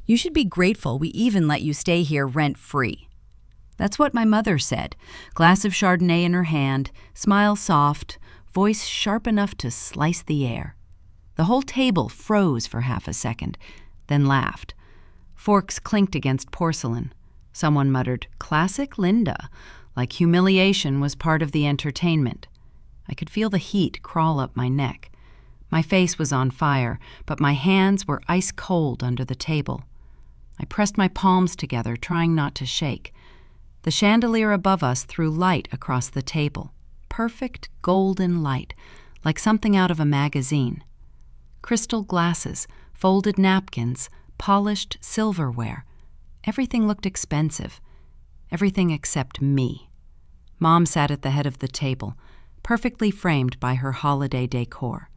You should be grateful we even let you stay here rent-free." That's what my mother said, glass of Chardonnay in her hand, smile soft, voice sharp enough to slice the air. The whole table froze for half a second, then laughed. Forks clinked against porcelain. Someone muttered, "Classic Linda," like humiliation was part of the entertainment. I could feel the heat crawl up my neck. My face was on fire, but my hands were ice cold under the table. I pressed my palms together, trying not to shake. The chandelier above us threw light across the table. Perfect golden light, like something out of a magazine. Crystal glasses, folded napkins, polished silverware. Everything looked expensive. Everything except me. Mom sat at the head of the table, perfectly framed by her holiday decor.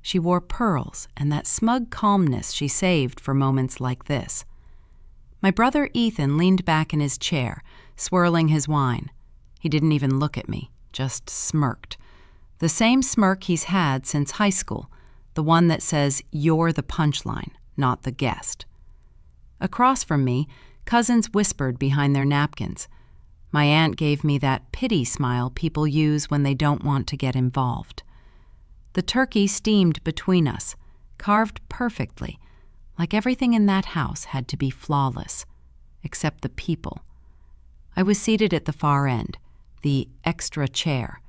She wore pearls and that smug calmness she saved for moments like this. My brother Ethan leaned back in his chair, swirling his wine. He didn't even look at me, just smirked. The same smirk he's had since high school, the one that says, "You're the punchline, not the guest." Across from me, cousins whispered behind their napkins. My aunt gave me that pity smile people use when they don't want to get involved. The turkey steamed between us, carved perfectly, like everything in that house had to be flawless, except the people. I was seated at the far end, the extra chair,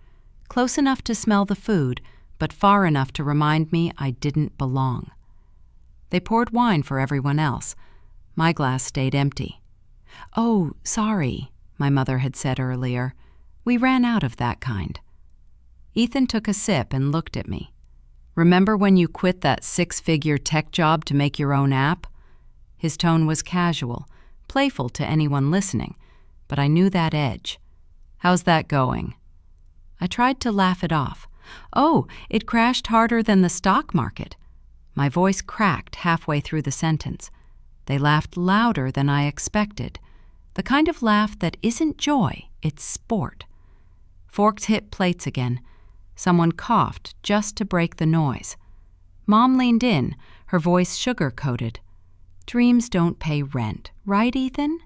close enough to smell the food, but far enough to remind me I didn't belong. They poured wine for everyone else. My glass stayed empty. "Oh, sorry," my mother had said earlier. "We ran out of that kind." Ethan took a sip and looked at me. "Remember when you quit that 6-figure tech job to make your own app?" His tone was casual, playful to anyone listening, but I knew that edge. "How's that going?" I tried to laugh it off. "Oh, it crashed harder than the stock market." My voice cracked halfway through the sentence. They laughed louder than I expected, the kind of laugh that isn't joy, it's sport. Forks hit plates again. Someone coughed just to break the noise. Mom leaned in, her voice sugar-coated. "Dreams don't pay rent, right, Ethan?"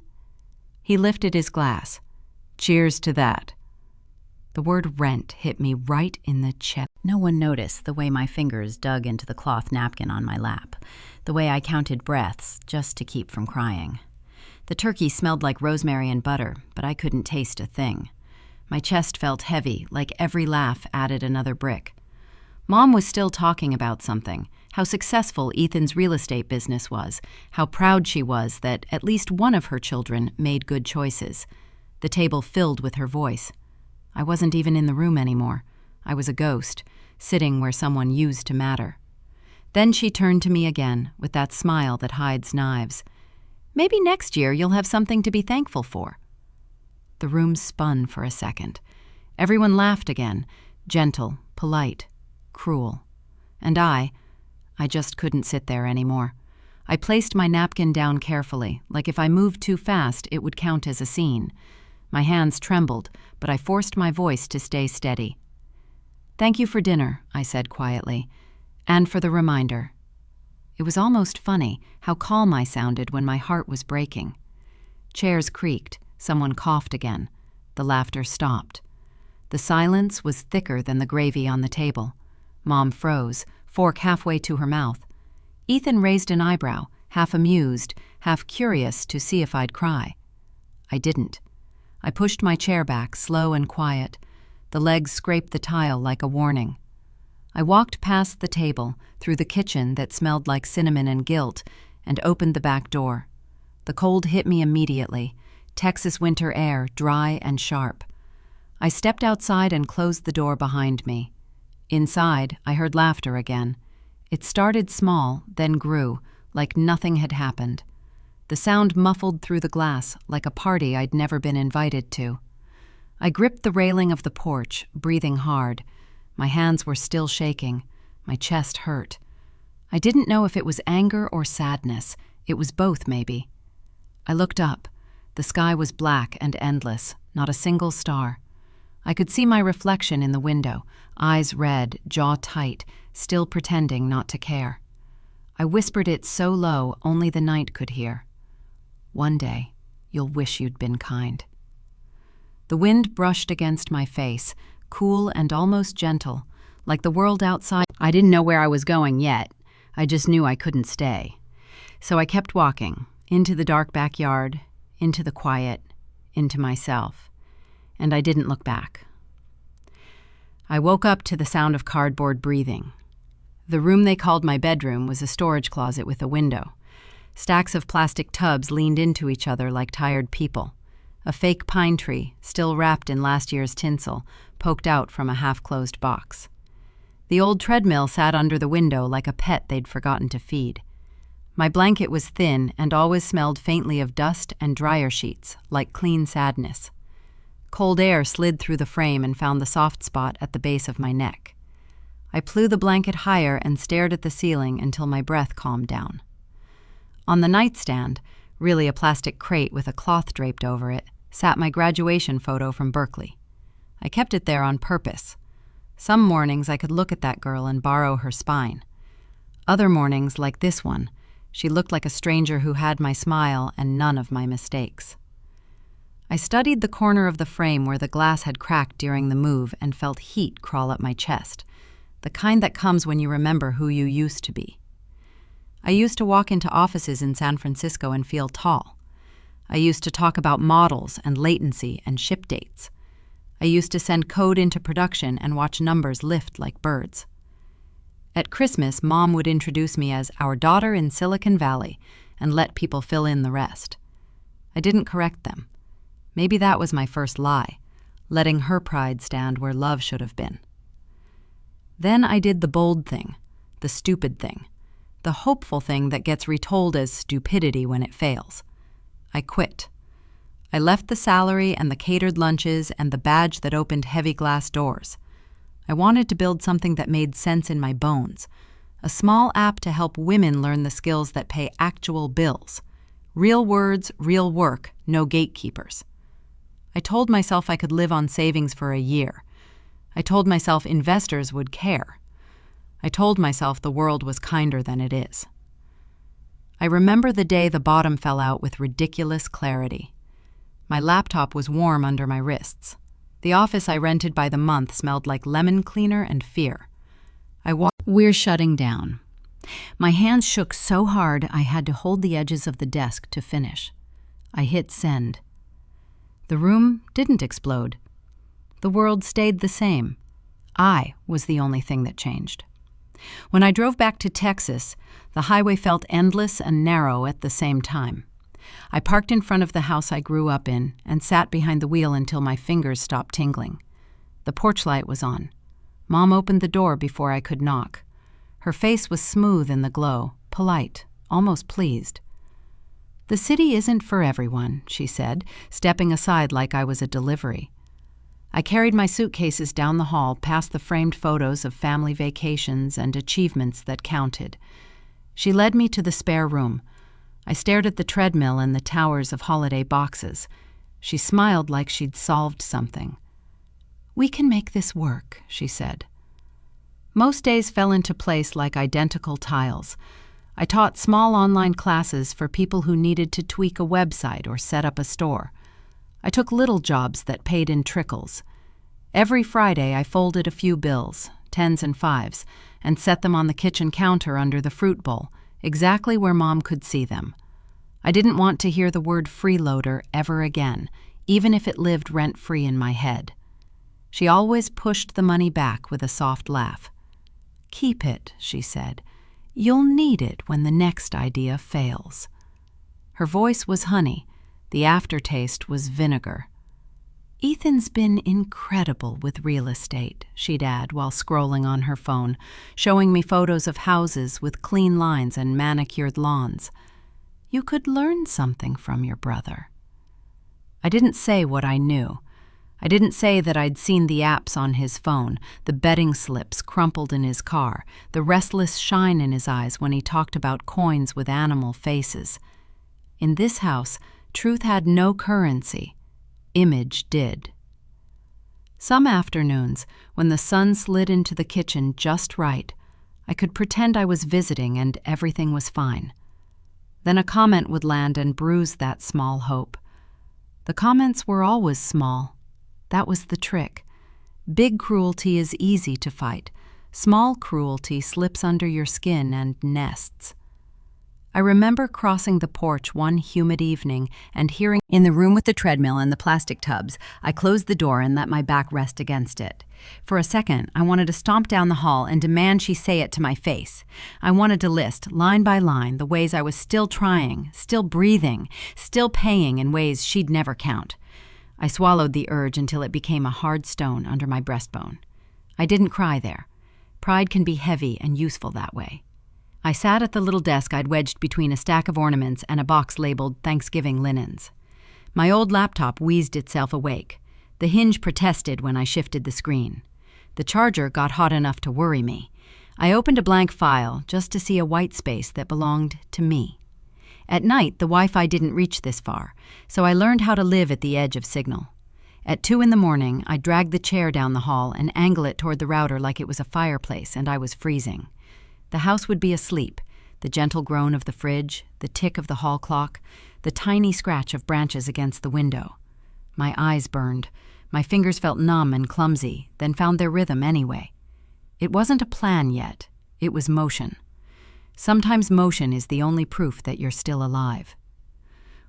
He lifted his glass. "Cheers to that." The word rent hit me right in the chest. No one noticed the way my fingers dug into the cloth napkin on my lap, the way I counted breaths just to keep from crying. The turkey smelled like rosemary and butter, but I couldn't taste a thing. My chest felt heavy, like every laugh added another brick. Mom was still talking about something, how successful Ethan's real estate business was, how proud she was that at least one of her children made good choices. The table filled with her voice. I wasn't even in the room anymore. I was a ghost, sitting where someone used to matter. Then she turned to me again, with that smile that hides knives. "Maybe next year you'll have something to be thankful for." The room spun for a second. Everyone laughed again, gentle, polite, cruel. And I just couldn't sit there anymore. I placed my napkin down carefully, like if I moved too fast, it would count as a scene. My hands trembled, but I forced my voice to stay steady. "Thank you for dinner," I said quietly, "and for the reminder." It was almost funny how calm I sounded when my heart was breaking. Chairs creaked. Someone coughed again. The laughter stopped. The silence was thicker than the gravy on the table. Mom froze, fork halfway to her mouth. Ethan raised an eyebrow, half amused, half curious to see if I'd cry. I didn't. I pushed my chair back, slow and quiet. The legs scraped the tile like a warning. I walked past the table, through the kitchen that smelled like cinnamon and guilt, and opened the back door. The cold hit me immediately. Texas winter air, dry and sharp. I stepped outside and closed the door behind me. Inside, I heard laughter again. It started small, then grew, like nothing had happened. The sound muffled through the glass, like a party I'd never been invited to. I gripped the railing of the porch, breathing hard. My hands were still shaking. My chest hurt. I didn't know if it was anger or sadness. It was both, maybe. I looked up. The sky was black and endless, not a single star. I could see my reflection in the window, eyes red, jaw tight, still pretending not to care. I whispered it so low only the night could hear. One day, you'll wish you'd been kind. The wind brushed against my face, cool and almost gentle, like the world outside. I didn't know where I was going yet. I just knew I couldn't stay. So I kept walking, into the dark backyard, into the quiet, into myself. And I didn't look back. I woke up to the sound of cardboard breathing. The room they called my bedroom was a storage closet with a window. Stacks of plastic tubs leaned into each other like tired people. A fake pine tree, still wrapped in last year's tinsel, poked out from a half-closed box. The old treadmill sat under the window like a pet they'd forgotten to feed. My blanket was thin and always smelled faintly of dust and dryer sheets, like clean sadness. Cold air slid through the frame and found the soft spot at the base of my neck. I blew the blanket higher and stared at the ceiling until my breath calmed down. On the nightstand, really a plastic crate with a cloth draped over it, sat my graduation photo from Berkeley. I kept it there on purpose. Some mornings I could look at that girl and borrow her spine. Other mornings, like this one, she looked like a stranger who had my smile and none of my mistakes. I studied the corner of the frame where the glass had cracked during the move and felt heat crawl up my chest, the kind that comes when you remember who you used to be. I used to walk into offices in San Francisco and feel tall. I used to talk about models and latency and ship dates. I used to send code into production and watch numbers lift like birds. At Christmas, Mom would introduce me as our daughter in Silicon Valley and let people fill in the rest. I didn't correct them. Maybe that was my first lie, letting her pride stand where love should have been. Then I did the bold thing, the stupid thing, the hopeful thing that gets retold as stupidity when it fails. I quit. I left the salary and the catered lunches and the badge that opened heavy glass doors. I wanted to build something that made sense in my bones, a small app to help women learn the skills that pay actual bills. Real words, real work, no gatekeepers. I told myself I could live on savings for a year. I told myself investors would care. I told myself the world was kinder than it is. I remember the day the bottom fell out with ridiculous clarity. My laptop was warm under my wrists. The office I rented by the month smelled like lemon cleaner and fear. We're shutting down. My hands shook so hard I had to hold the edges of the desk to finish. I hit send. The room didn't explode. The world stayed the same. I was the only thing that changed. When I drove back to Texas, the highway felt endless and narrow at the same time. I parked in front of the house I grew up in and sat behind the wheel until my fingers stopped tingling. The porch light was on. Mom opened the door before I could knock. Her face was smooth in the glow, polite, almost pleased. "The city isn't for everyone," she said, stepping aside like I was a delivery. I carried my suitcases down the hall past the framed photos of family vacations and achievements that counted. She led me to the spare room. I stared at the treadmill and the towers of holiday boxes. She smiled like she'd solved something. "We can make this work," she said. Most days fell into place like identical tiles. I taught small online classes for people who needed to tweak a website or set up a store. I took little jobs that paid in trickles. Every Friday I folded a few bills, 10s and 5s, and set them on the kitchen counter under the fruit bowl, exactly where Mom could see them. I didn't want to hear the word freeloader ever again, even if it lived rent-free in my head. She always pushed the money back with a soft laugh. "Keep it," she said. "You'll need it when the next idea fails." Her voice was honey. The aftertaste was vinegar. "Ethan's been incredible with real estate," she'd add while scrolling on her phone, showing me photos of houses with clean lines and manicured lawns. "You could learn something from your brother." I didn't say what I knew. I didn't say that I'd seen the apps on his phone, the betting slips crumpled in his car, the restless shine in his eyes when he talked about coins with animal faces. In this house, truth had no currency. Image did. Some afternoons, when the sun slid into the kitchen just right, I could pretend I was visiting and everything was fine. Then a comment would land and bruise that small hope. The comments were always small. That was the trick. Big cruelty is easy to fight. Small cruelty slips under your skin and nests. I remember crossing the porch one humid evening and hearing in the room with the treadmill and the plastic tubs. I closed the door and let my back rest against it. For a second, I wanted to stomp down the hall and demand she say it to my face. I wanted to list, line by line, the ways I was still trying, still breathing, still paying in ways she'd never count. I swallowed the urge until it became a hard stone under my breastbone. I didn't cry there. Pride can be heavy and useful that way. I sat at the little desk I'd wedged between a stack of ornaments and a box labeled Thanksgiving linens. My old laptop wheezed itself awake. The hinge protested when I shifted the screen. The charger got hot enough to worry me. I opened a blank file just to see a white space that belonged to me. At night, the Wi-Fi didn't reach this far, so I learned how to live at the edge of signal. At 2 a.m, I'd drag the chair down the hall and angle it toward the router like it was a fireplace and I was freezing. The house would be asleep, the gentle groan of the fridge, the tick of the hall clock, the tiny scratch of branches against the window. My eyes burned. My fingers felt numb and clumsy, then found their rhythm anyway. It wasn't a plan yet. It was motion. Sometimes motion is the only proof that you're still alive.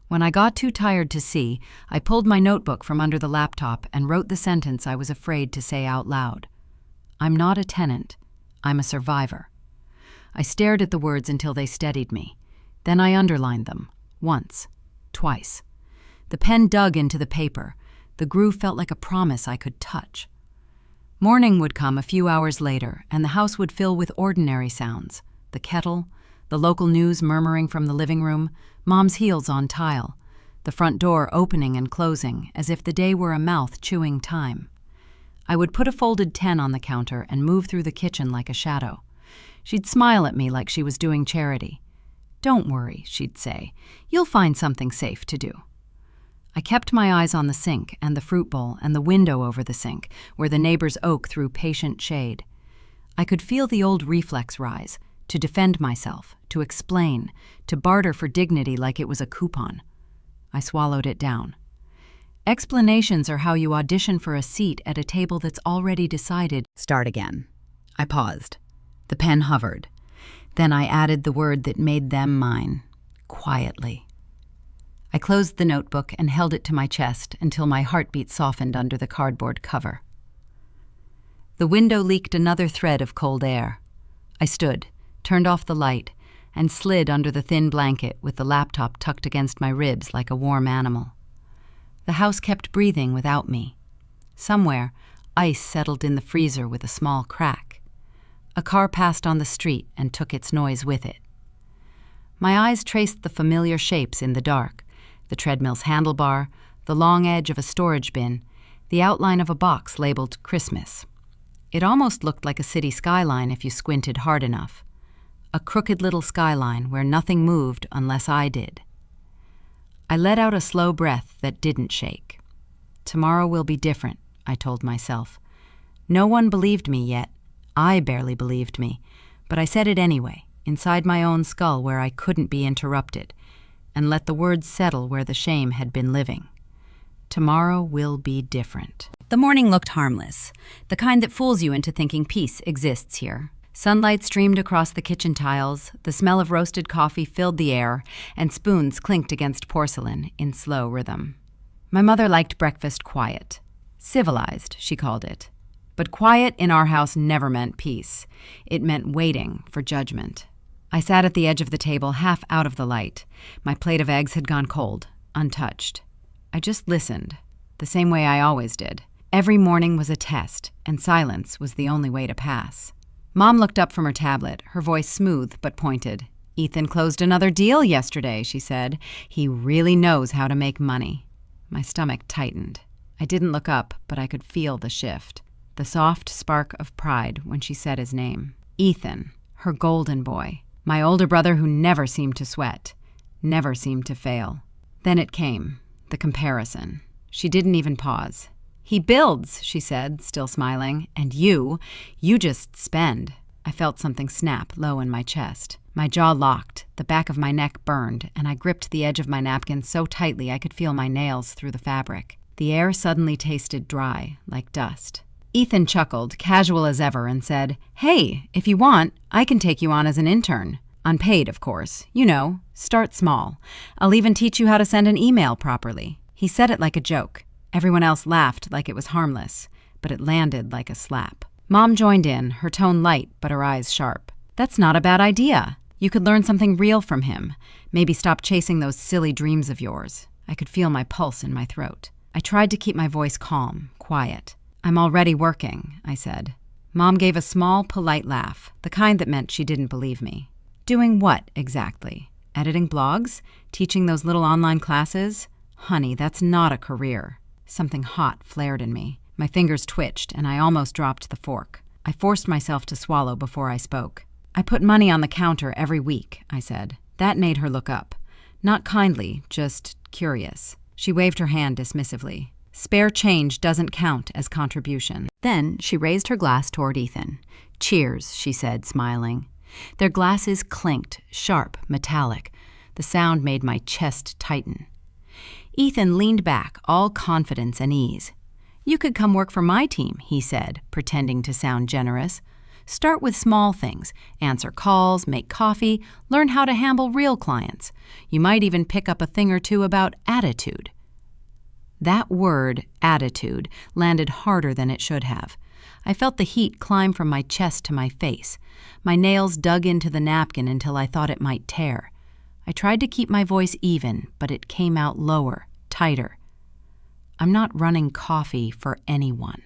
When I got too tired to see, I pulled my notebook from under the laptop and wrote the sentence I was afraid to say out loud. I'm not a tenant. I'm a survivor. I stared at the words until they steadied me. Then I underlined them. Once. Twice. The pen dug into the paper. The groove felt like a promise I could touch. Morning would come a few hours later, and the house would fill with ordinary sounds. The kettle, the local news murmuring from the living room, Mom's heels on tile, the front door opening and closing as if the day were a mouth chewing time. I would put a folded 10 on the counter and move through the kitchen like a shadow. She'd smile at me like she was doing charity. Don't worry, she'd say. You'll find something safe to do. I kept my eyes on the sink and the fruit bowl and the window over the sink, where the neighbor's oak threw patient shade. I could feel the old reflex rise, to defend myself, to explain, to barter for dignity like it was a coupon. I swallowed it down. Explanations are how you audition for a seat at a table that's already decided. Start again. I paused. The pen hovered. Then I added the word that made them mine. Quietly. I closed the notebook and held it to my chest until my heartbeat softened under the cardboard cover. The window leaked another thread of cold air. I stood, turned off the light, and slid under the thin blanket with the laptop tucked against my ribs like a warm animal. The house kept breathing without me. Somewhere, ice settled in the freezer with a small crack. A car passed on the street and took its noise with it. My eyes traced the familiar shapes in the dark, the treadmill's handlebar, the long edge of a storage bin, the outline of a box labeled Christmas. It almost looked like a city skyline if you squinted hard enough. A crooked little skyline where nothing moved unless I did. I let out a slow breath that didn't shake. Tomorrow will be different, I told myself. No one believed me yet. I barely believed me, but I said it anyway, inside my own skull where I couldn't be interrupted, and let the words settle where the shame had been living. Tomorrow will be different. The morning looked harmless, the kind that fools you into thinking peace exists here. Sunlight streamed across the kitchen tiles, the smell of roasted coffee filled the air, and spoons clinked against porcelain in slow rhythm. My mother liked breakfast quiet. Civilized, she called it. But quiet in our house never meant peace. It meant waiting for judgment. I sat at the edge of the table, half out of the light. My plate of eggs had gone cold, untouched. I just listened, the same way I always did. Every morning was a test, and silence was the only way to pass. Mom looked up from her tablet, her voice smooth but pointed. Ethan closed another deal yesterday, she said. He really knows how to make money. My stomach tightened. I didn't look up, but I could feel the shift. The soft spark of pride when she said his name. Ethan, her golden boy. My older brother who never seemed to sweat, never seemed to fail. Then it came, the comparison. She didn't even pause. He builds, she said, still smiling, and you just spend. I felt something snap low in my chest. My jaw locked, the back of my neck burned, and I gripped the edge of my napkin so tightly I could feel my nails through the fabric. The air suddenly tasted dry, like dust. Ethan chuckled, casual as ever, and said, "Hey, if you want, I can take you on as an intern. Unpaid, of course. You know, start small. I'll even teach you how to send an email properly." He said it like a joke. Everyone else laughed like it was harmless, but it landed like a slap. Mom joined in, her tone light but her eyes sharp. "That's not a bad idea. You could learn something real from him. Maybe stop chasing those silly dreams of yours." I could feel my pulse in my throat. I tried to keep my voice calm, quiet. "I'm already working," I said. Mom gave a small, polite laugh, the kind that meant she didn't believe me. "Doing what, exactly? Editing blogs? Teaching those little online classes? Honey, that's not a career." Something hot flared in me. My fingers twitched, and I almost dropped the fork. I forced myself to swallow before I spoke. "I put money on the counter every week," I said. That made her look up. Not kindly, just curious. She waved her hand dismissively. "Spare change doesn't count as contribution." Then she raised her glass toward Ethan. "Cheers," she said, smiling. Their glasses clinked, sharp, metallic. The sound made my chest tighten. Ethan leaned back, all confidence and ease. "You could come work for my team," he said, pretending to sound generous. "Start with small things. Answer calls, make coffee, learn how to handle real clients. You might even pick up a thing or two about attitude." That word, attitude, landed harder than it should have. I felt the heat climb from my chest to my face. My nails dug into the napkin until I thought it might tear. I tried to keep my voice even, but it came out lower, tighter. "I'm not running coffee for anyone."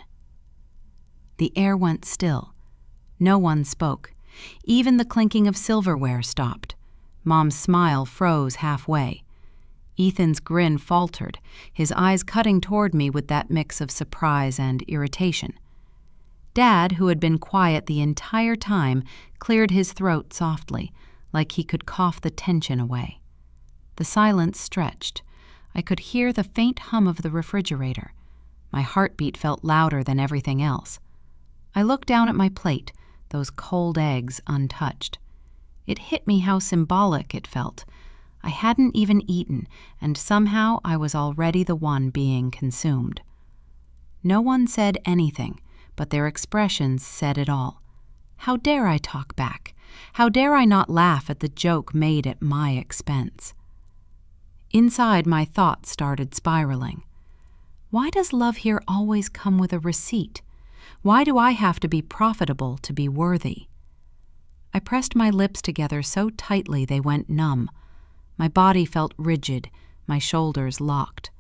The air went still. No one spoke. Even the clinking of silverware stopped. Mom's smile froze halfway. Ethan's grin faltered, his eyes cutting toward me with that mix of surprise and irritation. Dad, who had been quiet the entire time, cleared his throat softly, like he could cough the tension away. The silence stretched. I could hear the faint hum of the refrigerator. My heartbeat felt louder than everything else. I looked down at my plate, those cold eggs untouched. It hit me how symbolic it felt. I hadn't even eaten, and somehow I was already the one being consumed. No one said anything, but their expressions said it all. How dare I talk back? How dare I not laugh at the joke made at my expense? Inside, my thoughts started spiraling. Why does love here always come with a receipt? Why do I have to be profitable to be worthy? I pressed my lips together so tightly they went numb. My body felt rigid, my shoulders locked.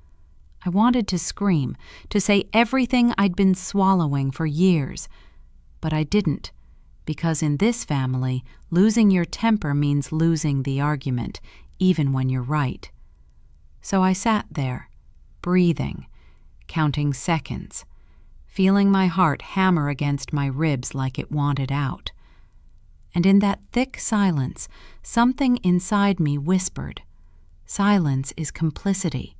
I wanted to scream, to say everything I'd been swallowing for years. But I didn't, because in this family, losing your temper means losing the argument, even when you're right. So I sat there, breathing, counting seconds, feeling my heart hammer against my ribs like it wanted out. And in that thick silence, something inside me whispered, "Silence is complicity.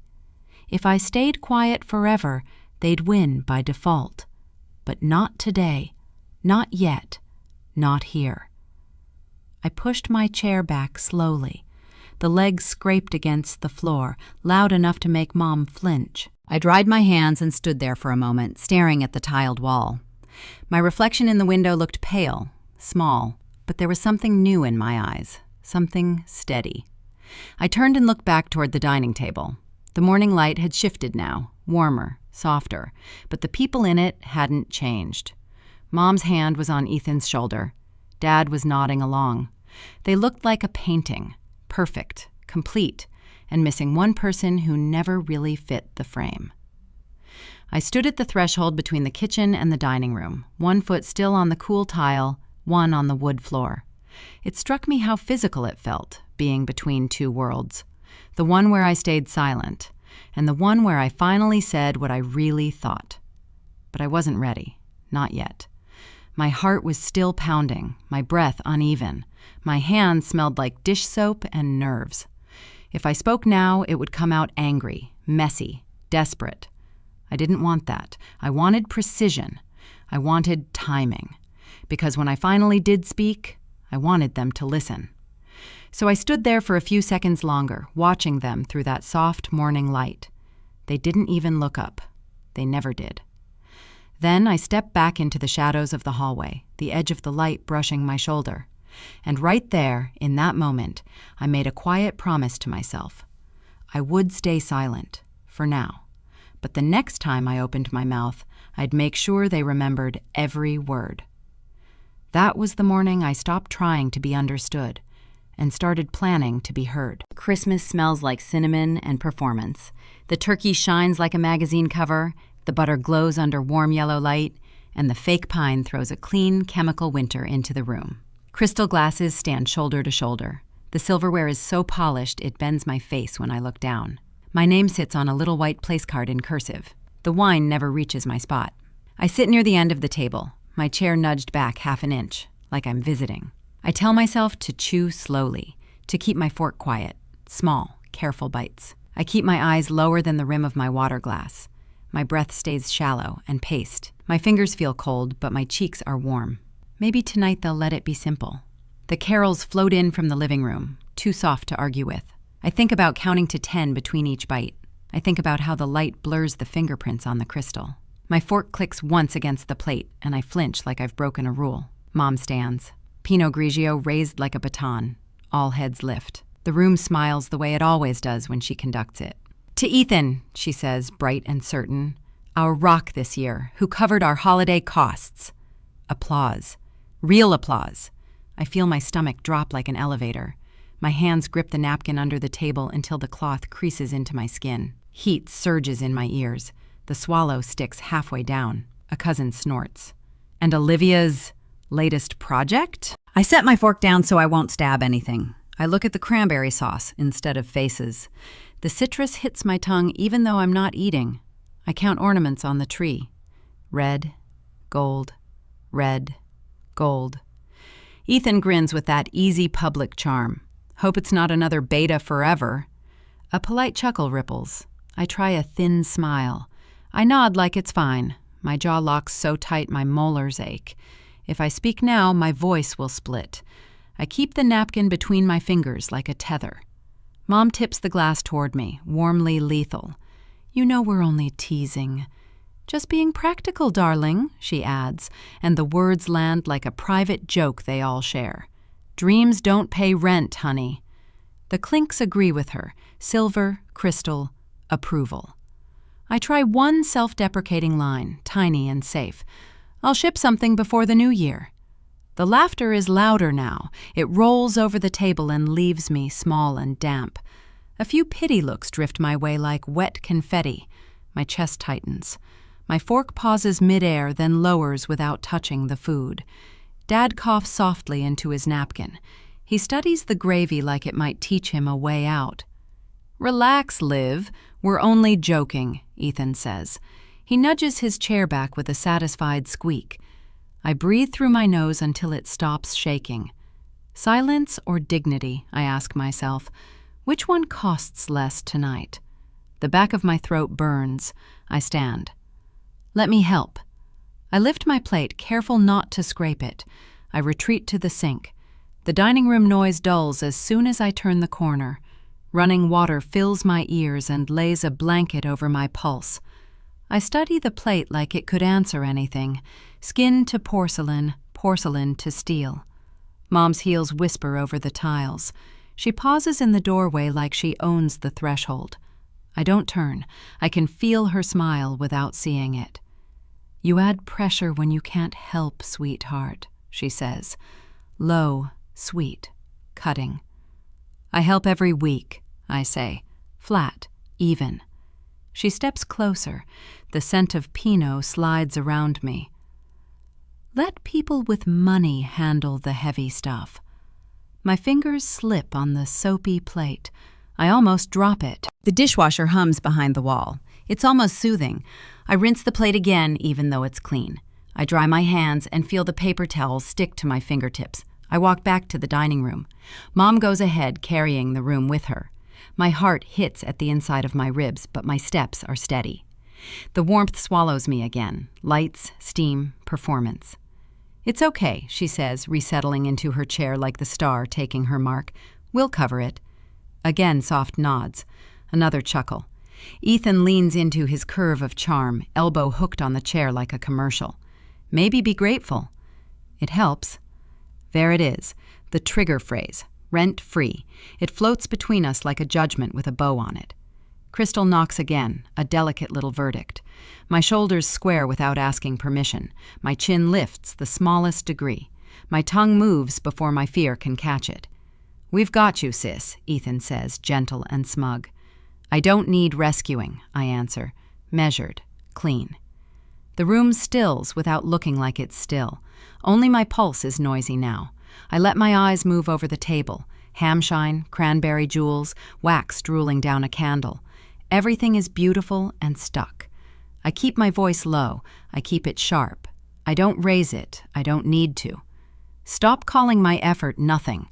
If I stayed quiet forever, they'd win by default. But not today, not yet, not here." I pushed my chair back slowly. The legs scraped against the floor, loud enough to make Mom flinch. I dried my hands and stood there for a moment, staring at the tiled wall. My reflection in the window looked pale, small, but there was something new in my eyes, something steady. I turned and looked back toward the dining table. The morning light had shifted now, warmer, softer, but the people in it hadn't changed. Mom's hand was on Ethan's shoulder. Dad was nodding along. They looked like a painting, perfect, complete, and missing one person who never really fit the frame. I stood at the threshold between the kitchen and the dining room, one foot still on the cool tile, one on the wood floor. It struck me how physical it felt, being between two worlds. The one where I stayed silent, and the one where I finally said what I really thought. But I wasn't ready, not yet. My heart was still pounding, my breath uneven. My hands smelled like dish soap and nerves. If I spoke now, it would come out angry, messy, desperate. I didn't want that. I wanted precision. I wanted timing. because when I finally did speak, I wanted them to listen. So I stood there for a few seconds longer, watching them through that soft morning light. They didn't even look up. They never did. Then I stepped back into the shadows of the hallway, the edge of the light brushing my shoulder. And right there, in that moment, I made a quiet promise to myself. I would stay silent, for now. But the next time I opened my mouth, I'd make sure they remembered every word. That was the morning I stopped trying to be understood and started planning to be heard. Christmas smells like cinnamon and performance. The turkey shines like a magazine cover, the butter glows under warm yellow light, and the fake pine throws a clean chemical winter into the room. Crystal glasses stand shoulder to shoulder. The silverware is so polished it bends my face when I look down. My name sits on a little white place card in cursive. The wine never reaches my spot. I sit near the end of the table, my chair nudged back half an inch, like I'm visiting. I tell myself to chew slowly, to keep my fork quiet, small, careful bites. I keep my eyes lower than the rim of my water glass. My breath stays shallow and paced. My fingers feel cold, but my cheeks are warm. Maybe tonight they'll let it be simple. The carols float in from the living room, too soft to argue with. I think about counting to 10 between each bite. I think about how the light blurs the fingerprints on the crystal. My fork clicks once against the plate, and I flinch like I've broken a rule. Mom stands. Pinot Grigio raised like a baton. All heads lift. The room smiles the way it always does when she conducts it. "To Ethan," she says, bright and certain, "our rock this year, who covered our holiday costs." Applause. Real applause. I feel my stomach drop like an elevator. My hands grip the napkin under the table until the cloth creases into my skin. Heat surges in my ears. The swallow sticks halfway down. A cousin snorts. "And Olivia's latest project?" I set my fork down so I won't stab anything. I look at the cranberry sauce instead of faces. The citrus hits my tongue even though I'm not eating. I count ornaments on the tree. Red, gold, red, gold. Ethan grins with that easy public charm. Hope it's not another beta forever. A polite chuckle ripples. I try a thin smile. I nod like it's fine. My jaw locks so tight my molars ache. If I speak now, my voice will split. I keep the napkin between my fingers like a tether. Mom tips the glass toward me, warmly lethal. "You know we're only teasing." "Just being practical, darling," she adds, and the words land like a private joke they all share. "Dreams don't pay rent, honey." The clinks agree with her. Silver, crystal, approval. I try one self-deprecating line, tiny and safe. "I'll ship something before the new year." The laughter is louder now. It rolls over the table and leaves me small and damp. A few pity looks drift my way like wet confetti. My chest tightens. My fork pauses midair, then lowers without touching the food. Dad coughs softly into his napkin. He studies the gravy like it might teach him a way out. "Relax, Liv. We're only joking," Ethan says. He nudges his chair back with a satisfied squeak. I breathe through my nose until it stops shaking. Silence or dignity, I ask myself. Which one costs less tonight? The back of my throat burns. I stand. "Let me help." I lift my plate, careful not to scrape it. I retreat to the sink. The dining room noise dulls as soon as I turn the corner. Running water fills my ears and lays a blanket over my pulse. I study the plate like it could answer anything. Skin to porcelain, porcelain to steel. Mom's heels whisper over the tiles. She pauses in the doorway like she owns the threshold. I don't turn. I can feel her smile without seeing it. "You add pressure when you can't help, sweetheart," she says. Low, sweet, cutting. "I help every week," I say. Flat, even. She steps closer. The scent of Pinot slides around me. "Let people with money handle the heavy stuff." My fingers slip on the soapy plate. I almost drop it. The dishwasher hums behind the wall. It's almost soothing. I rinse the plate again, even though it's clean. I dry my hands and feel the paper towels stick to my fingertips. I walk back to the dining room. Mom goes ahead, carrying the room with her. My heart hits at the inside of my ribs, but my steps are steady. The warmth swallows me again. Lights, steam, performance. "It's okay," she says, resettling into her chair like the star taking her mark. "We'll cover it." Again soft nods. Another chuckle. Ethan leans into his curve of charm, elbow hooked on the chair like a commercial. "Maybe be grateful." It helps. There it is, the trigger phrase, rent-free. It floats between us like a judgment with a bow on it. Crystal knocks again, a delicate little verdict. My shoulders square without asking permission. My chin lifts the smallest degree. My tongue moves before my fear can catch it. "We've got you, sis," Ethan says, gentle and smug. "I don't need rescuing," I answer, measured, clean. The room stills without looking like it's still. Only my pulse is noisy now. I let my eyes move over the table. Hamshine, cranberry jewels, wax drooling down a candle. Everything is beautiful and stuck. I keep my voice low. I keep it sharp. I don't raise it. I don't need to. Stop calling my effort nothing.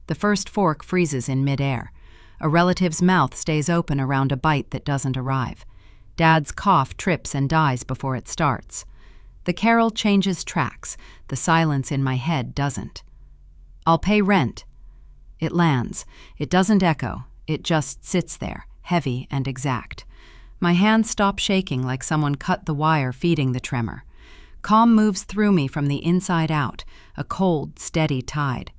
The first fork freezes in midair. A relative's mouth stays open around a bite that doesn't arrive. Dad's cough trips and dies before it starts. The carol changes tracks. The silence in my head doesn't. "I'll pay rent." It lands. It doesn't echo. It just sits there, heavy and exact. My hands stop shaking like someone cut the wire feeding the tremor. Calm moves through me from the inside out, a cold, steady tide.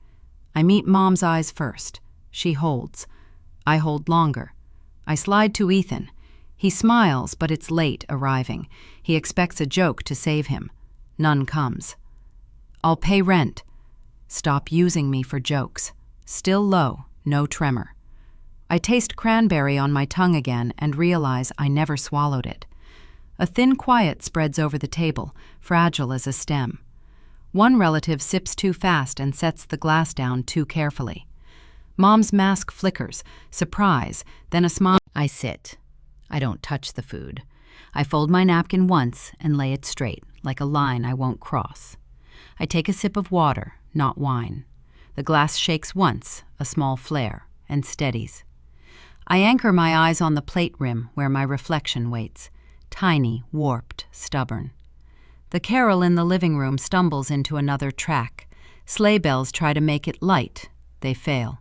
I meet Mom's eyes first. She holds. I hold longer. I slide to Ethan. He smiles, but it's late arriving. He expects a joke to save him. None comes. "I'll pay rent." Stop using me for jokes. Still low, no tremor. I taste cranberry on my tongue again and realize I never swallowed it. A thin quiet spreads over the table, fragile as a stem. One relative sips too fast and sets the glass down too carefully. Mom's mask flickers, surprise, then a smile. I sit. I don't touch the food. I fold my napkin once and lay it straight, like a line I won't cross. I take a sip of water, not wine. The glass shakes once, a small flare, and steadies. I anchor my eyes on the plate rim where my reflection waits, tiny, warped, stubborn. The carol in the living room stumbles into another track. Sleigh bells try to make it light. They fail.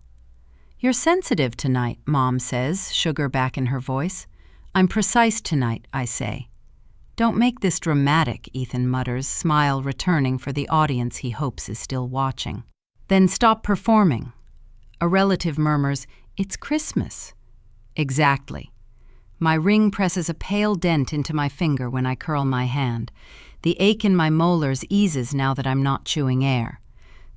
"You're sensitive tonight," Mom says, sugar back in her voice. "I'm precise tonight," I say. "Don't make this dramatic," Ethan mutters, smile returning for the audience he hopes is still watching. "Then stop performing." A relative murmurs, "It's Christmas." Exactly. My ring presses a pale dent into my finger when I curl my hand. The ache in my molars eases now that I'm not chewing air.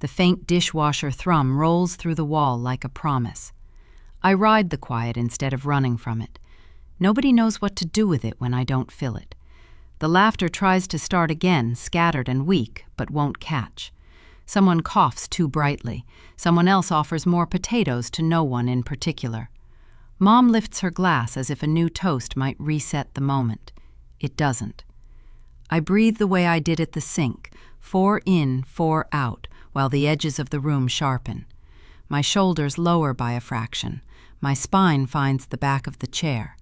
The faint dishwasher thrum rolls through the wall like a promise. I ride the quiet instead of running from it. Nobody knows what to do with it when I don't fill it. The laughter tries to start again, scattered and weak, but won't catch. Someone coughs too brightly. Someone else offers more potatoes to no one in particular. Mom lifts her glass as if a new toast might reset the moment. It doesn't. I breathe the way I did at the sink, 4 in, 4 out, while the edges of the room sharpen. My shoulders lower by a fraction. My spine finds the back of the chair.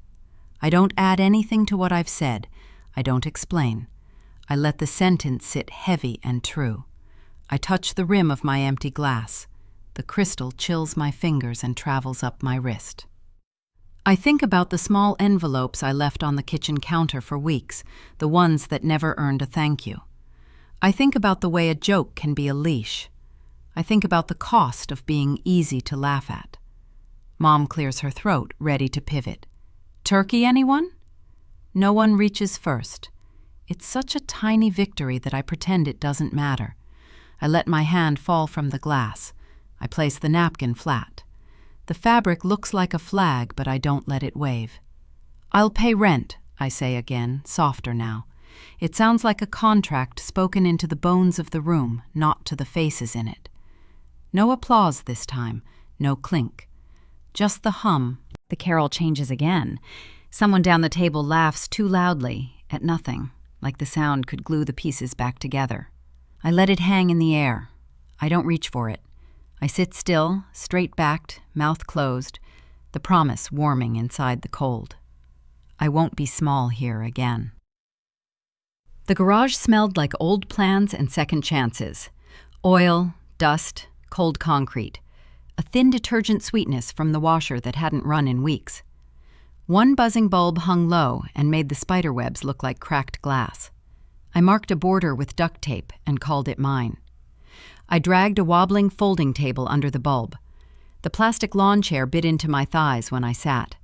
I don't add anything to what I've said. I don't explain. I let the sentence sit heavy and true. I touch the rim of my empty glass. The crystal chills my fingers and travels up my wrist. I think about the small envelopes I left on the kitchen counter for weeks, the ones that never earned a thank you. I think about the way a joke can be a leash. I think about the cost of being easy to laugh at. Mom clears her throat, ready to pivot. "Turkey, anyone?" No one reaches first. It's such a tiny victory that I pretend it doesn't matter. I let my hand fall from the glass. I place the napkin flat. The fabric looks like a flag, but I don't let it wave. "I'll pay rent," I say again, softer now. It sounds like a contract spoken into the bones of the room, not to the faces in it. No applause this time, no clink. Just the hum. The carol changes again. Someone down the table laughs too loudly, at nothing, like the sound could glue the pieces back together. I let it hang in the air. I don't reach for it. I sit still, straight-backed, mouth closed, the promise warming inside the cold. I won't be small here again. The garage smelled like old plans and second chances. Oil, dust, cold concrete. A thin detergent sweetness from the washer that hadn't run in weeks. One buzzing bulb hung low and made the spider webs look like cracked glass. I marked a border with duct tape and called it mine. I dragged a wobbling folding table under the bulb. The plastic lawn chair bit into my thighs when I sat.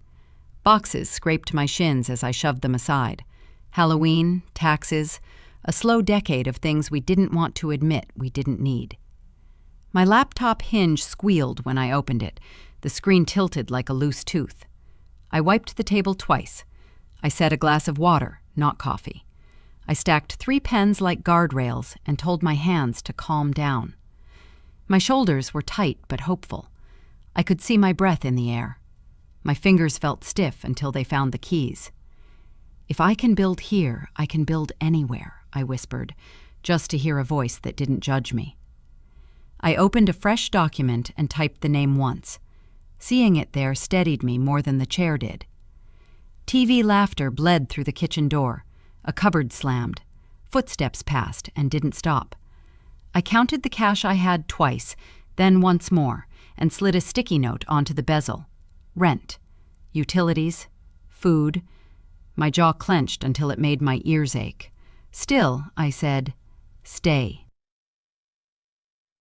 Boxes scraped my shins as I shoved them aside. Halloween, taxes, a slow decade of things we didn't want to admit we didn't need. My laptop hinge squealed when I opened it. The screen tilted like a loose tooth. I wiped the table twice. I set a glass of water, not coffee. I stacked 3 pens like guardrails and told my hands to calm down. My shoulders were tight but hopeful. I could see my breath in the air. My fingers felt stiff until they found the keys. If I can build here, I can build anywhere, I whispered, just to hear a voice that didn't judge me. I opened a fresh document and typed the name once. Seeing it there steadied me more than the chair did. TV laughter bled through the kitchen door. A cupboard slammed. Footsteps passed and didn't stop. I counted the cash I had twice, then once more, and slid a sticky note onto the bezel. Rent. Utilities. Food. My jaw clenched until it made my ears ache. Still, I said, stay.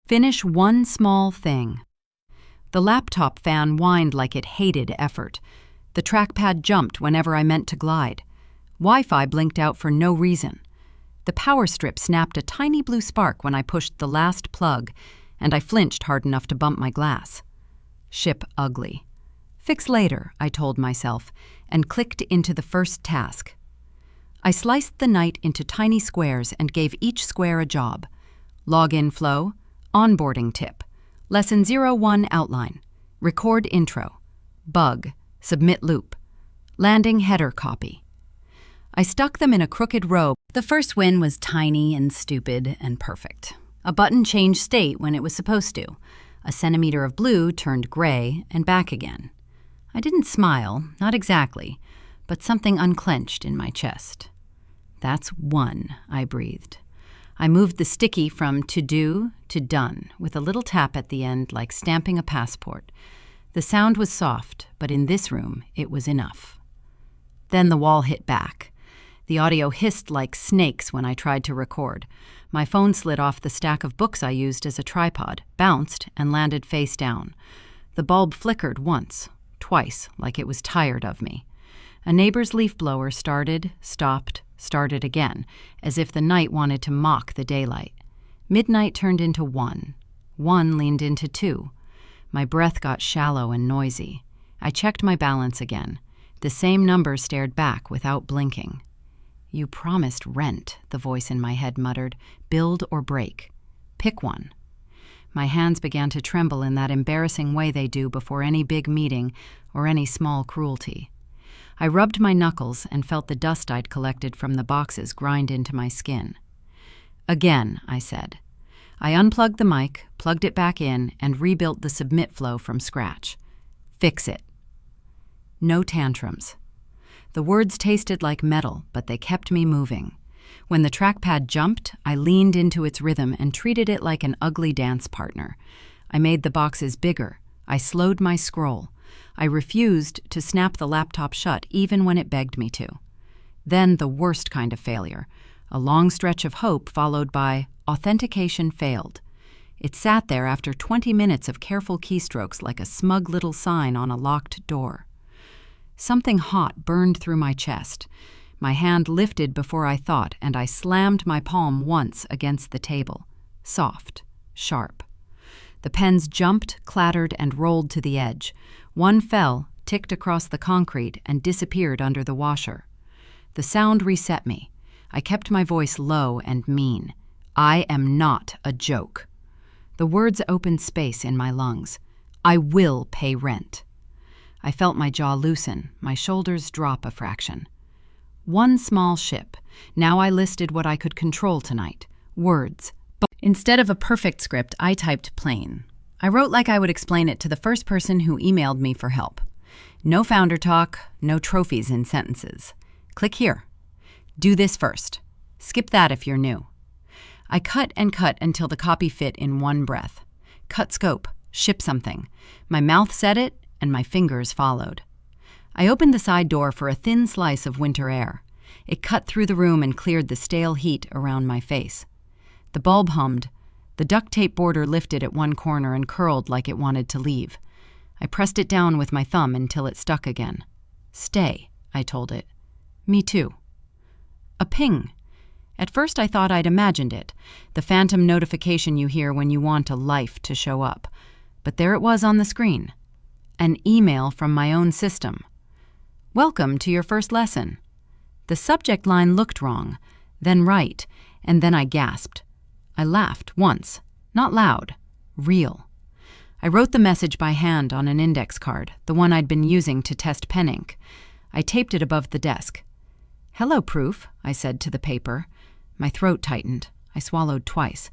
Finish one small thing. The laptop fan whined like it hated effort. The trackpad jumped whenever I meant to glide. Wi-Fi blinked out for no reason. The power strip snapped a tiny blue spark when I pushed the last plug, and I flinched hard enough to bump my glass. Ship ugly. Fix later, I told myself, and clicked into the first task. I sliced the night into tiny squares and gave each square a job. Login flow, onboarding tip, lesson 01 outline, record intro, bug, submit loop, landing header copy. I stuck them in a crooked row. The first win was tiny and stupid and perfect. A button changed state when it was supposed to. A centimeter of blue turned gray and back again. I didn't smile, not exactly, but something unclenched in my chest. That's one, I breathed. I moved the sticky from to do to done, with a little tap at the end like stamping a passport. The sound was soft, but in this room it was enough. Then the wall hit back. The audio hissed like snakes when I tried to record. My phone slid off the stack of books I used as a tripod, bounced, and landed face down. The bulb flickered once, twice, like it was tired of me. A neighbor's leaf blower started, stopped, started again, as if the night wanted to mock the daylight. Midnight turned into 1. 1 leaned into 2. My breath got shallow and noisy. I checked my balance again. The same number stared back without blinking. You promised rent, the voice in my head muttered. Build or break. Pick one. My hands began to tremble in that embarrassing way they do before any big meeting or any small cruelty. I rubbed my knuckles and felt the dust I'd collected from the boxes grind into my skin. Again, I said. I unplugged the mic, plugged it back in, and rebuilt the submit flow from scratch. Fix it. No tantrums. The words tasted like metal, but they kept me moving. When the trackpad jumped, I leaned into its rhythm and treated it like an ugly dance partner. I made the boxes bigger. I slowed my scroll. I refused to snap the laptop shut even when it begged me to. Then the worst kind of failure, a long stretch of hope followed by authentication failed. It sat there after 20 minutes of careful keystrokes like a smug little sign on a locked door. Something hot burned through my chest. My hand lifted before I thought, and I slammed my palm once against the table. Soft, sharp. The pens jumped, clattered, and rolled to the edge. One fell, ticked across the concrete, and disappeared under the washer. The sound reset me. I kept my voice low and mean. I am not a joke. The words opened space in my lungs. I will pay rent. I felt my jaw loosen, my shoulders drop a fraction. One small ship. Now I listed what I could control tonight. Words. But instead of a perfect script, I typed plain. I wrote like I would explain it to the first person who emailed me for help. No founder talk, no trophies in sentences. Click here. Do this first. Skip that if you're new. I cut and cut until the copy fit in one breath. Cut scope, ship something. My mouth said it, and my fingers followed. I opened the side door for a thin slice of winter air. It cut through the room and cleared the stale heat around my face. The bulb hummed. The duct tape border lifted at one corner and curled like it wanted to leave. I pressed it down with my thumb until it stuck again. Stay, I told it. Me too. A ping. At first I thought I'd imagined it, the phantom notification you hear when you want a life to show up. But there it was on the screen. An email from my own system. Welcome to your first lesson. The subject line looked wrong, then right, and then I gasped. I laughed once, not loud, real. I wrote the message by hand on an index card, the one I'd been using to test pen ink. I taped it above the desk. Hello, proof, I said to the paper. My throat tightened. I swallowed twice.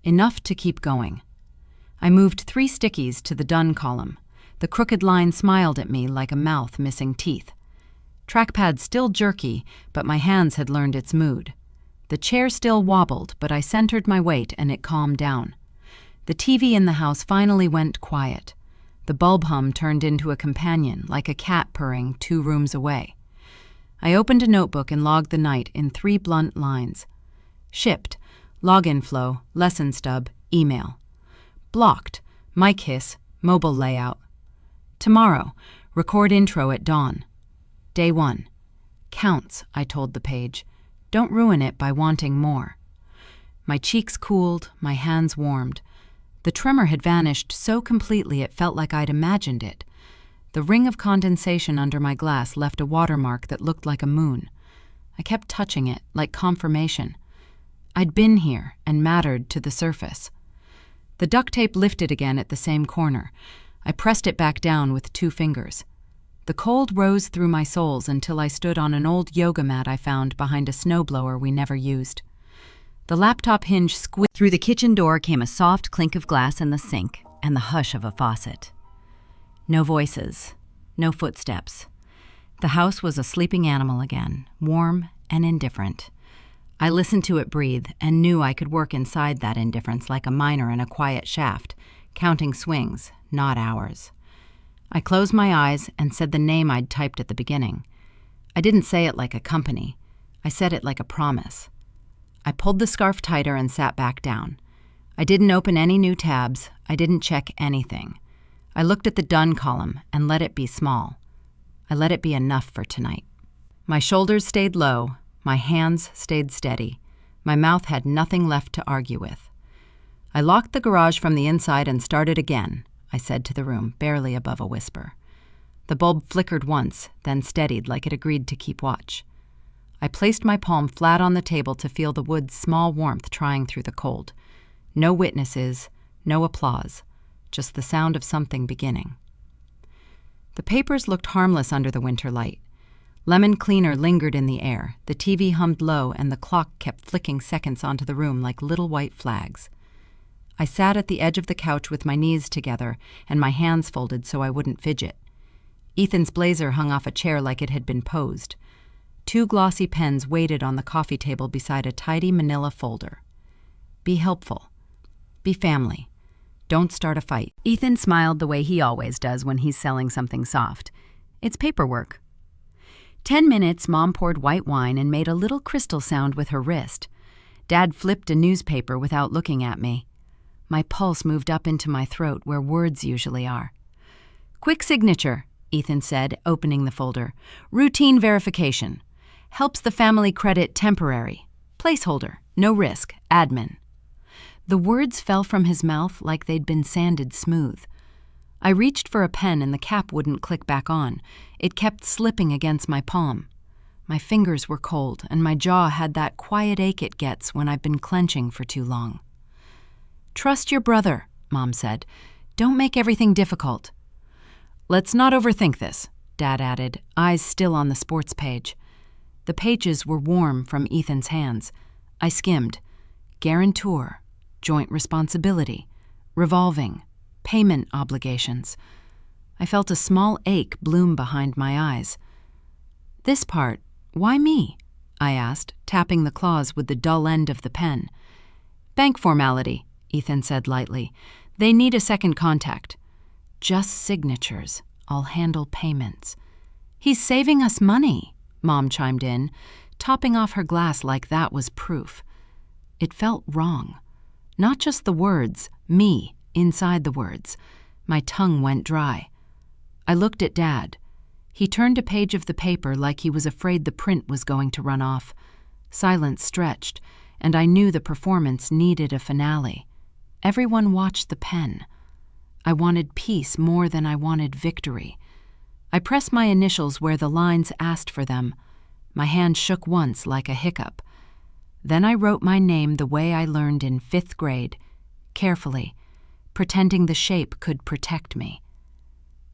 Enough to keep going. I moved 3 stickies to the done column. The crooked line smiled at me like a mouth missing teeth. Trackpad still jerky, but my hands had learned its mood. The chair still wobbled, but I centered my weight and it calmed down. The TV in the house finally went quiet. The bulb hum turned into a companion, like a cat purring 2 rooms away. I opened a notebook and logged the night in 3 blunt lines. Shipped, login flow, lesson stub, email. Blocked, mic hiss, mobile layout. Tomorrow, record intro at dawn. Day 1. Counts, I told the page. Don't ruin it by wanting more. My cheeks cooled, my hands warmed. The tremor had vanished so completely it felt like I'd imagined it. The ring of condensation under my glass left a watermark that looked like a moon. I kept touching it, like confirmation. I'd been here and mattered to the surface. The duct tape lifted again at the same corner. I pressed it back down with 2 fingers. The cold rose through my soles until I stood on an old yoga mat I found behind a snowblower we never used. The laptop hinge squeaked. Through the kitchen door came a soft clink of glass in the sink and the hush of a faucet. No voices, no footsteps. The house was a sleeping animal again, warm and indifferent. I listened to it breathe and knew I could work inside that indifference like a miner in a quiet shaft, counting swings, not hours. I closed my eyes and said the name I'd typed at the beginning. I didn't say it like a company. I said it like a promise. I pulled the scarf tighter and sat back down. I didn't open any new tabs. I didn't check anything. I looked at the done column and let it be small. I let it be enough for tonight. My shoulders stayed low. My hands stayed steady. My mouth had nothing left to argue with. I locked the garage from the inside and started again, I said to the room, barely above a whisper. The bulb flickered once, then steadied like it agreed to keep watch. I placed my palm flat on the table to feel the wood's small warmth trying through the cold. No witnesses, no applause, just the sound of something beginning. The papers looked harmless under the winter light. Lemon cleaner lingered in the air, the TV hummed low, and the clock kept flicking seconds onto the room like little white flags. I sat at the edge of the couch with my knees together and my hands folded so I wouldn't fidget. Ethan's blazer hung off a chair like it had been posed. 2 glossy pens waited on the coffee table beside a tidy manila folder. Be helpful. Be family. Don't start a fight. Ethan smiled the way he always does when he's selling something soft. It's paperwork. 10 minutes, Mom poured white wine and made a little crystal sound with her wrist. Dad flipped a newspaper without looking at me. My pulse moved up into my throat where words usually are. Quick signature, Ethan said, opening the folder. Routine verification. Helps the family credit temporary. Placeholder. No risk. Admin. The words fell from his mouth like they'd been sanded smooth. I reached for a pen and the cap wouldn't click back on. It kept slipping against my palm. My fingers were cold and my jaw had that quiet ache it gets when I've been clenching for too long. Trust your brother, Mom said. Don't make everything difficult. Let's not overthink this, Dad added, eyes still on the sports page. The pages were warm from Ethan's hands. I skimmed. Guarantor, joint responsibility, revolving, payment obligations. I felt a small ache bloom behind my eyes. This part, why me? I asked, tapping the claws with the dull end of the pen. Bank formality, Ethan said lightly. They need a second contact. Just signatures. I'll handle payments. He's saving us money, Mom chimed in, topping off her glass like that was proof. It felt wrong. Not just the words, me, inside the words. My tongue went dry. I looked at Dad. He turned a page of the paper like he was afraid the print was going to run off. Silence stretched, and I knew the performance needed a finale. Everyone watched the pen. I wanted peace more than I wanted victory. I pressed my initials where the lines asked for them. My hand shook once like a hiccup. Then I wrote my name the way I learned in 5th grade, carefully, pretending the shape could protect me.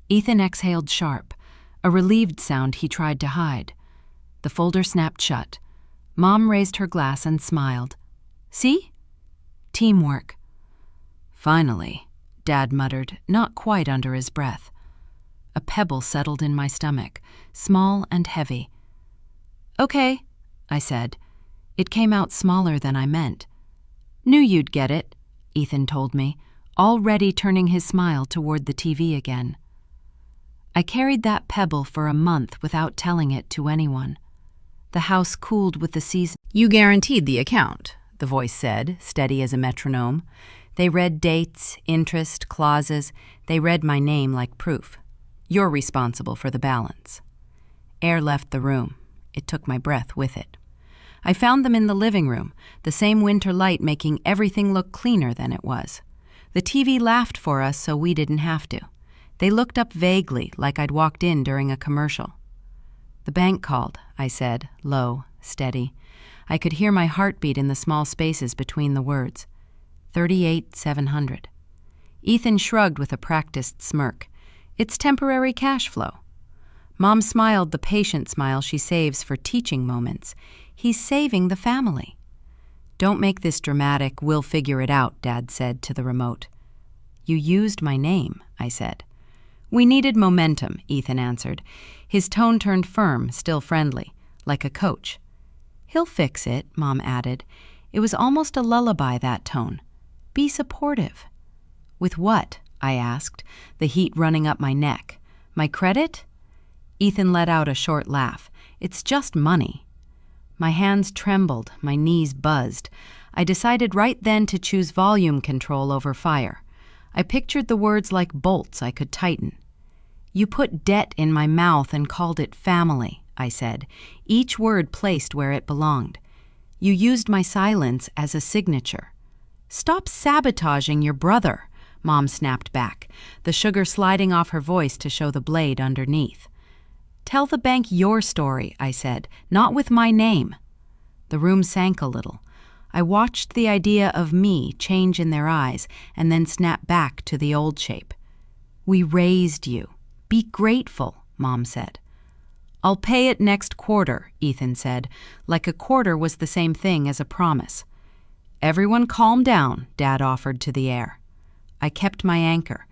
Ethan exhaled sharp, a relieved sound he tried to hide. The folder snapped shut. Mom raised her glass and smiled. See? Teamwork. Finally, Dad muttered, not quite under his breath. A pebble settled in my stomach, small and heavy. Okay, I said. It came out smaller than I meant. Knew you'd get it, Ethan told me, already turning his smile toward the TV again. I carried that pebble for a month without telling it to anyone. The house cooled with the season. You guaranteed the account, the voice said, steady as a metronome. They read dates, interest, clauses. They read my name like proof. You're responsible for the balance. Air left the room. It took my breath with it. I found them in the living room, the same winter light making everything look cleaner than it was. The TV laughed for us so we didn't have to. They looked up vaguely, like I'd walked in during a commercial. The bank called, I said, low, steady. I could hear my heartbeat in the small spaces between the words. 38,700. Ethan shrugged with a practiced smirk. It's temporary cash flow. Mom smiled the patient smile she saves for teaching moments. He's saving the family. Don't make this dramatic, we'll figure it out, Dad said to the remote. You used my name, I said. We needed momentum, Ethan answered. His tone turned firm, still friendly, like a coach. He'll fix it, Mom added. It was almost a lullaby, that tone. Be supportive. With what? I asked, the heat running up my neck. My credit? Ethan let out a short laugh. It's just money. My hands trembled, my knees buzzed. I decided right then to choose volume control over fire. I pictured the words like bolts I could tighten. You put debt in my mouth and called it family, I said, each word placed where it belonged. You used my silence as a signature. Stop sabotaging your brother, Mom snapped back, the sugar sliding off her voice to show the blade underneath. Tell the bank your story, I said, not with my name. The room sank a little. I watched the idea of me change in their eyes and then snap back to the old shape. We raised you. Be grateful, Mom said. I'll pay it next quarter, Ethan said, like a quarter was the same thing as a promise. Everyone calm down, Dad offered to the air. I kept my anchor.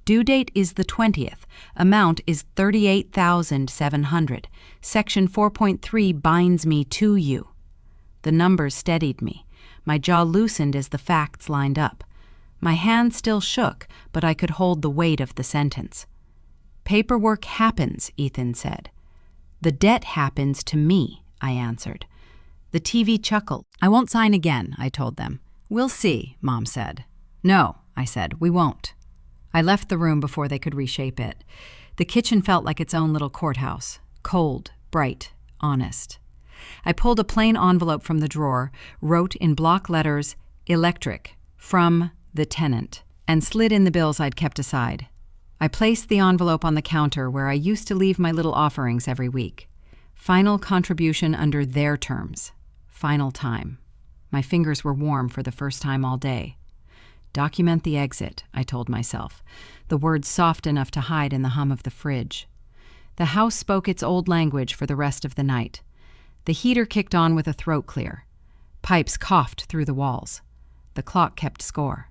Due date is the 20th. Amount is 38,700. Section 4.3 binds me to you. The numbers steadied me. My jaw loosened as the facts lined up. My hand still shook, but I could hold the weight of the sentence. Paperwork happens, Ethan said. The debt happens to me, I answered. The TV chuckled. I won't sign again, I told them. We'll see, Mom said. No, I said, we won't. I left the room before they could reshape it. The kitchen felt like its own little courthouse, cold, bright, honest. I pulled a plain envelope from the drawer, wrote in block letters, electric, from the tenant, and slid in the bills I'd kept aside. I placed the envelope on the counter where I used to leave my little offerings every week. Final contribution under their terms. Final time. My fingers were warm for the first time all day. Document the exit, I told myself, the words soft enough to hide in the hum of the fridge. The house spoke its old language for the rest of the night. The heater kicked on with a throat clear. Pipes coughed through the walls. The clock kept score.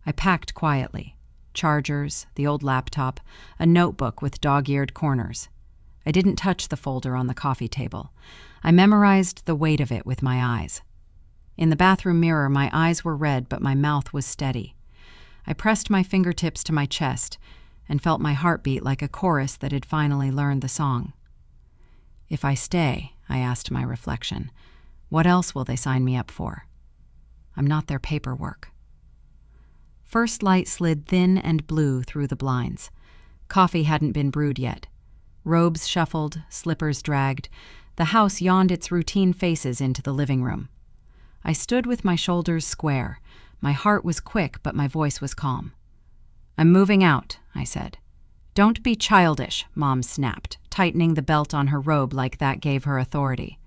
I packed quietly. Chargers, the old laptop, a notebook with dog-eared corners. I didn't touch the folder on the coffee table. I memorized the weight of it with my eyes. In the bathroom mirror, my eyes were red, but my mouth was steady. I pressed my fingertips to my chest and felt my heartbeat like a chorus that had finally learned the song. If I stay, I asked my reflection, what else will they sign me up for? I'm not their paperwork. First light slid thin and blue through the blinds. Coffee hadn't been brewed yet. Robes shuffled, slippers dragged. The house yawned its routine faces into the living room. I stood with my shoulders square. My heart was quick, but my voice was calm. I'm moving out, I said. Don't be childish, Mom snapped, tightening the belt on her robe like that gave her authority.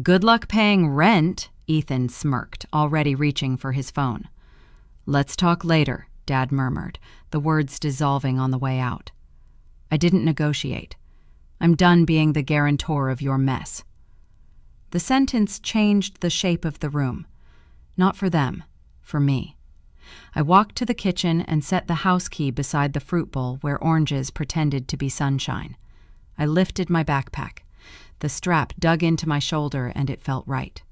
Good luck paying rent, Ethan smirked, already reaching for his phone. Let's talk later, Dad murmured, the words dissolving on the way out. I didn't negotiate. I'm done being the guarantor of your mess. The sentence changed the shape of the room. Not for them, for me. I walked to the kitchen and set the house key beside the fruit bowl where oranges pretended to be sunshine. I lifted my backpack. The strap dug into my shoulder and it felt right.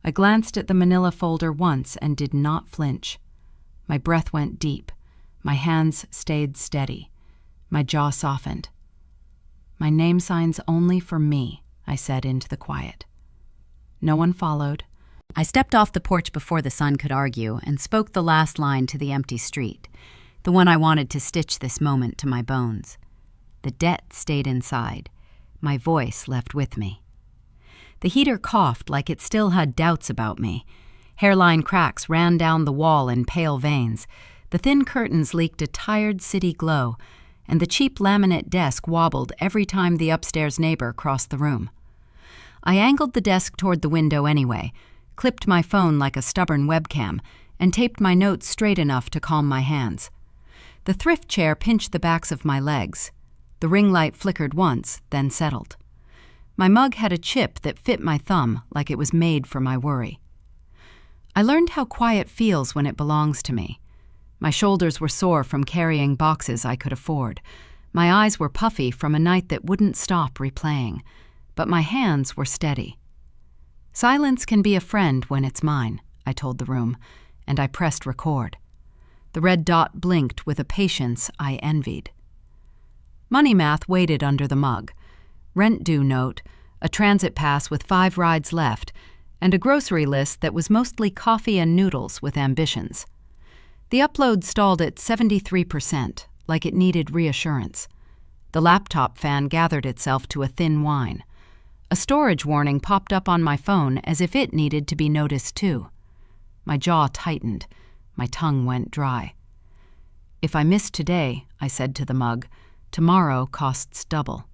I glanced at the manila folder once and did not flinch. My breath went deep. My hands stayed steady. My jaw softened. My name sign's only for me, I said into the quiet. No one followed. I stepped off the porch before the sun could argue and spoke the last line to the empty street, the one I wanted to stitch this moment to my bones. The debt stayed inside. My voice left with me. The heater coughed like it still had doubts about me. Hairline cracks ran down the wall in pale veins. The thin curtains leaked a tired city glow, and the cheap laminate desk wobbled every time the upstairs neighbor crossed the room. I angled the desk toward the window anyway, clipped my phone like a stubborn webcam, and taped my notes straight enough to calm my hands. The thrift chair pinched the backs of my legs. The ring light flickered once, then settled. My mug had a chip that fit my thumb like it was made for my worry. I learned how quiet feels when it belongs to me. My shoulders were sore from carrying boxes I could afford. My eyes were puffy from a night that wouldn't stop replaying, but my hands were steady. Silence can be a friend when it's mine, I told the room, and I pressed record. The red dot blinked with a patience I envied. Money math waited under the mug. Rent due note, a transit pass with 5 rides left, and a grocery list that was mostly coffee and noodles with ambitions. The upload stalled at 73%, like it needed reassurance. The laptop fan gathered itself to a thin whine. A storage warning popped up on my phone as if it needed to be noticed too. My jaw tightened. My tongue went dry. If I miss today, I said to the mug, tomorrow costs double.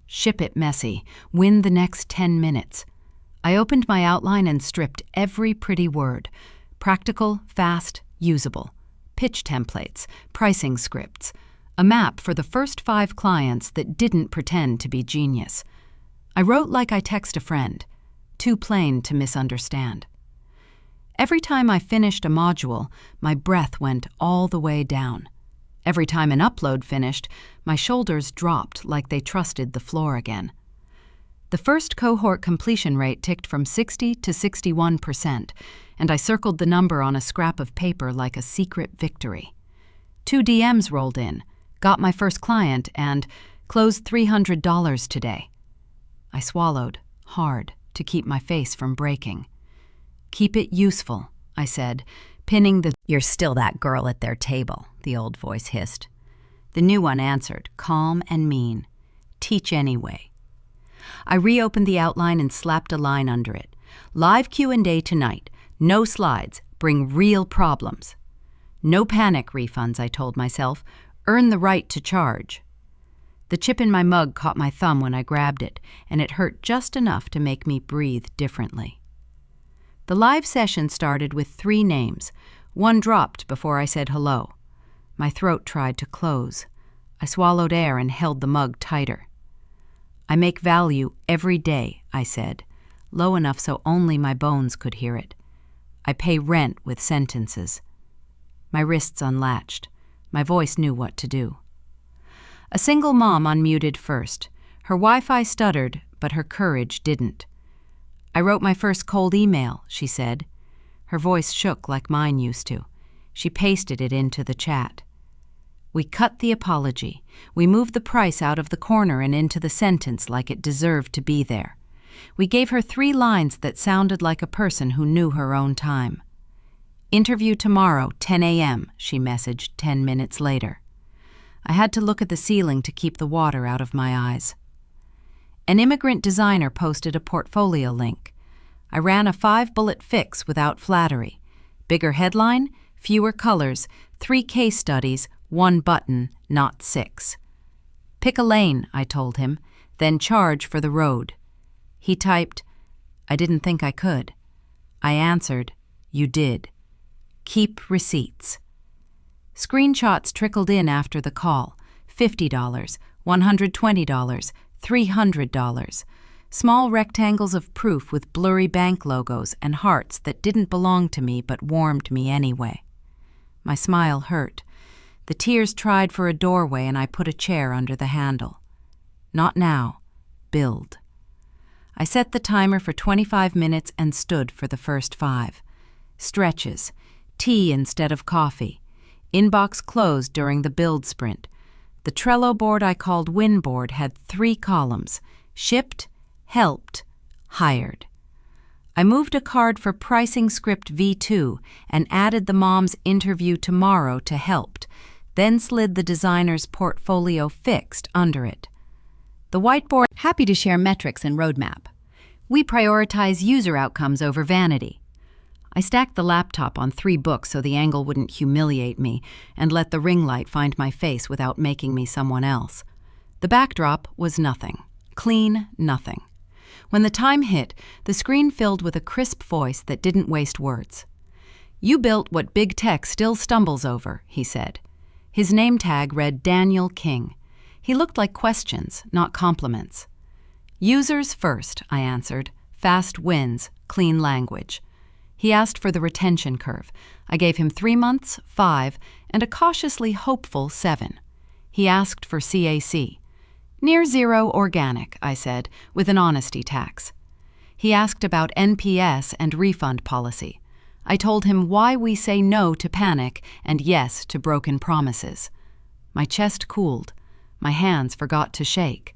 Ship it messy. Win the next 10 minutes. I opened my outline and stripped every pretty word. Practical, fast, usable. Pitch templates, pricing scripts. A map for the first 5 clients that didn't pretend to be genius. I wrote like I text a friend, too plain to misunderstand. Every time I finished a module, my breath went all the way down. Every time an upload finished, my shoulders dropped like they trusted the floor again. The first cohort completion rate ticked from 60 to 61%, and I circled the number on a scrap of paper like a secret victory. 2 DMs rolled in, got my first client, and closed $300 today. I swallowed, hard, to keep my face from breaking. Keep it useful, I said, pinning the "You're still that girl at their table," the old voice hissed. The new one answered, calm and mean, "Teach anyway." I reopened the outline and slapped a line under it. Live Q&A tonight. No slides. Bring real problems. No panic refunds, I told myself. Earn the right to charge. The chip in my mug caught my thumb when I grabbed it, and it hurt just enough to make me breathe differently. The live session started with 3 names. One dropped before I said hello. My throat tried to close. I swallowed air and held the mug tighter. I make value every day, I said, low enough so only my bones could hear it. I pay rent with sentences. My wrists unlatched. My voice knew what to do. A single mom unmuted first. Her Wi-Fi stuttered, but her courage didn't. "I wrote my first cold email," she said. Her voice shook like mine used to. She pasted it into the chat. "We cut the apology. We moved the price out of the corner and into the sentence like it deserved to be there. We gave her 3 lines that sounded like a person who knew her own time. Interview tomorrow, 10 a.m., she messaged 10 minutes later. I had to look at the ceiling to keep the water out of my eyes. An immigrant designer posted a portfolio link. I ran a 5-bullet fix without flattery. Bigger headline, fewer colors, 3 case studies, 1 button, not 6. "Pick a lane," I told him, "then charge for the road." He typed, "I didn't think I could." I answered, "You did. Keep receipts." Screenshots trickled in after the call. $50, $120, $300. Small rectangles of proof with blurry bank logos and hearts that didn't belong to me but warmed me anyway. My smile hurt. The tears tried for a doorway and I put a chair under the handle. Not now. Build. I set the timer for 25 minutes and stood for the first 5. Stretches. Tea instead of coffee. Inbox closed during the build sprint. The Trello board I called Winboard had 3 columns: shipped, helped, hired. I moved a card for pricing script V2 and added the mom's interview tomorrow to helped, then slid the designer's portfolio fixed under it. The whiteboard happy to share metrics and roadmap. We prioritize user outcomes over vanity. I stacked the laptop on 3 books so the angle wouldn't humiliate me and let the ring light find my face without making me someone else. The backdrop was nothing. Clean nothing. When the time hit, the screen filled with a crisp voice that didn't waste words. "You built what big tech still stumbles over," he said. His name tag read Daniel King. He looked like questions, not compliments. "Users first," I answered. "Fast wins, clean language." He asked for the retention curve. I gave him 3 months, 5, and a cautiously hopeful 7. He asked for CAC. "Near zero organic," I said, with an honesty tax. He asked about NPS and refund policy. I told him why we say no to panic and yes to broken promises. My chest cooled. My hands forgot to shake.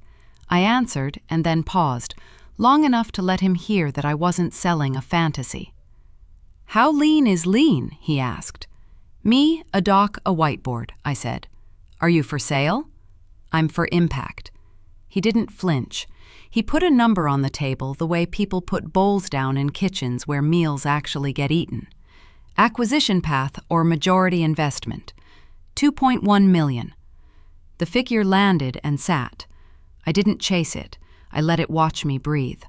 I answered and then paused, long enough to let him hear that I wasn't selling a fantasy. "How lean is lean?" he asked. "Me, a doc, a whiteboard," I said. "Are you for sale?" "I'm for impact." He didn't flinch. He put a number on the table the way people put bowls down in kitchens where meals actually get eaten. Acquisition path or majority investment. 2.1 million. The figure landed and sat. I didn't chase it. I let it watch me breathe.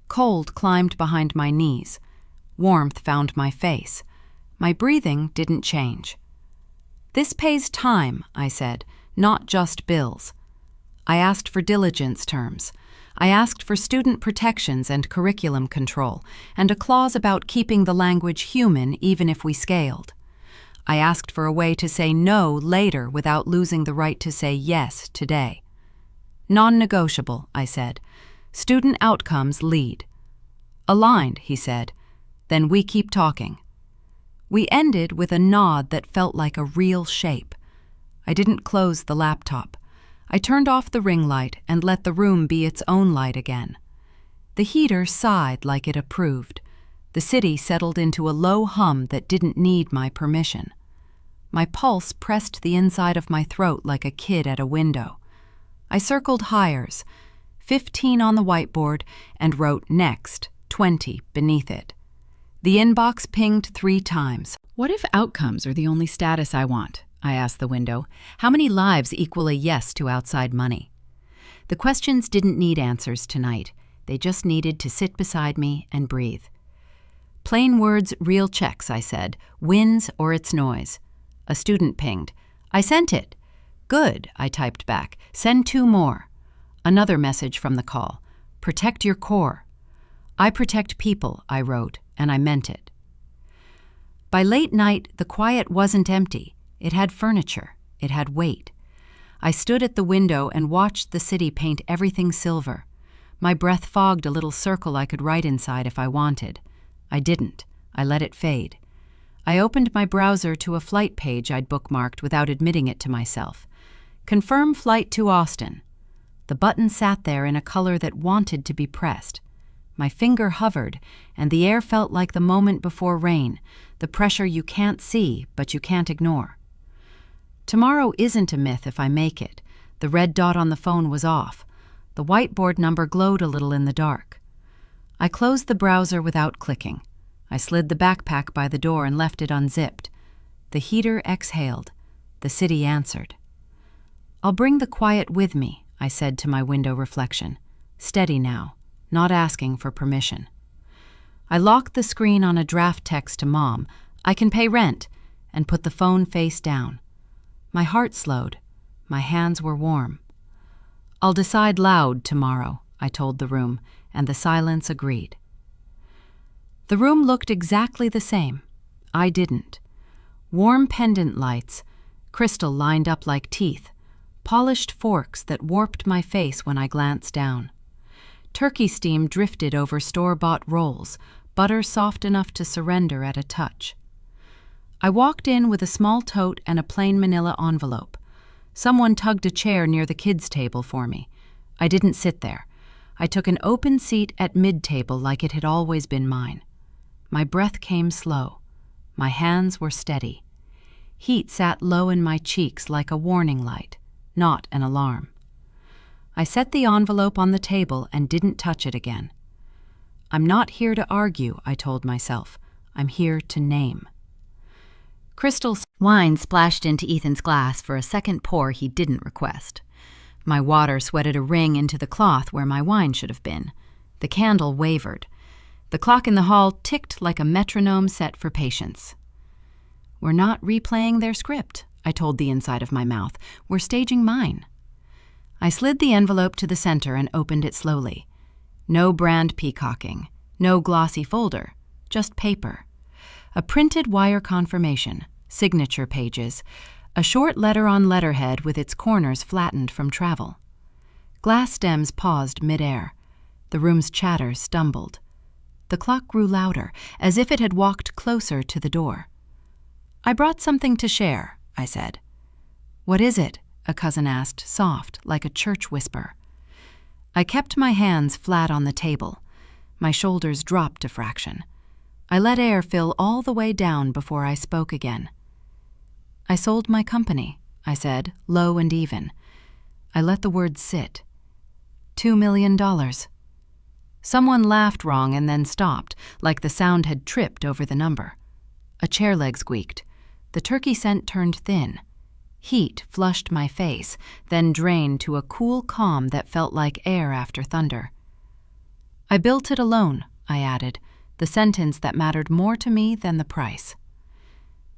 Cold climbed behind my knees. Warmth found my face. My breathing didn't change. "This pays time," I said, "not just bills." I asked for diligence terms. I asked for student protections and curriculum control, and a clause about keeping the language human even if we scaled. I asked for a way to say no later without losing the right to say yes today. "Non-negotiable," I said. "Student outcomes lead." "Aligned," he said. "Then we keep talking." We ended with a nod that felt like a real shape. I didn't close the laptop. I turned off the ring light and let the room be its own light again. The heater sighed like it approved. The city settled into a low hum that didn't need my permission. My pulse pressed the inside of my throat like a kid at a window. I circled hires, 15 on the whiteboard, and wrote next, 20 beneath it. The inbox pinged 3 times. "What if outcomes are the only status I want?" I asked the window. "How many lives equal a yes to outside money?" The questions didn't need answers tonight. They just needed to sit beside me and breathe. "Plain words, real checks," I said. "Wins or it's noise." A student pinged. "I sent it." "Good," I typed back. "Send 2 more." Another message from the call. "Protect your core." "I protect people," I wrote, and I meant it. By late night, the quiet wasn't empty. It had furniture. It had weight. I stood at the window and watched the city paint everything silver. My breath fogged a little circle I could write inside if I wanted. I didn't. I let it fade. I opened my browser to a flight page I'd bookmarked without admitting it to myself. Confirm flight to Austin. The button sat there in a color that wanted to be pressed. My finger hovered, and the air felt like the moment before rain, the pressure you can't see but you can't ignore. Tomorrow isn't a myth if I make it. The red dot on the phone was off. The whiteboard number glowed a little in the dark. I closed the browser without clicking. I slid the backpack by the door and left it unzipped. The heater exhaled. The city answered. "I'll bring the quiet with me," I said to my window reflection. Steady now, not asking for permission. I locked the screen on a draft text to Mom, "I can pay rent," and put the phone face down. My heart slowed. My hands were warm. "I'll decide loud tomorrow," I told the room, and the silence agreed. The room looked exactly the same. I didn't. Warm pendant lights, crystal lined up like teeth, polished forks that warped my face when I glanced down. Turkey steam drifted over store-bought rolls, butter soft enough to surrender at a touch. I walked in with a small tote and a plain manila envelope. Someone tugged a chair near the kids' table for me. I didn't sit there. I took an open seat at mid-table like it had always been mine. My breath came slow. My hands were steady. Heat sat low in my cheeks like a warning light, not an alarm. I set the envelope on the table and didn't touch it again. I'm not here to argue, I told myself. I'm here to name. Crystal wine splashed into Ethan's glass for a second pour he didn't request. My water sweated a ring into the cloth where my wine should have been. The candle wavered. The clock in the hall ticked like a metronome set for patience. "We're not replaying their script," I told the inside of my mouth. "We're staging mine." I slid the envelope to the center and opened it slowly. No brand peacocking, no glossy folder, just paper. A printed wire confirmation, signature pages, a short letter on letterhead with its corners flattened from travel. Glass stems paused midair. The room's chatter stumbled. The clock grew louder, as if it had walked closer to the door. "I brought something to share," I said. "What is it?" a cousin asked, soft, like a church whisper. I kept my hands flat on the table. My shoulders dropped a fraction. I let air fill all the way down before I spoke again. "I sold my company," I said, low and even. I let the words sit. $2 million. Someone laughed wrong and then stopped, like the sound had tripped over the number. A chair leg squeaked. The turkey scent turned thin. Heat flushed my face, then drained to a cool calm that felt like air after thunder. "I built it alone," I added, the sentence that mattered more to me than the price.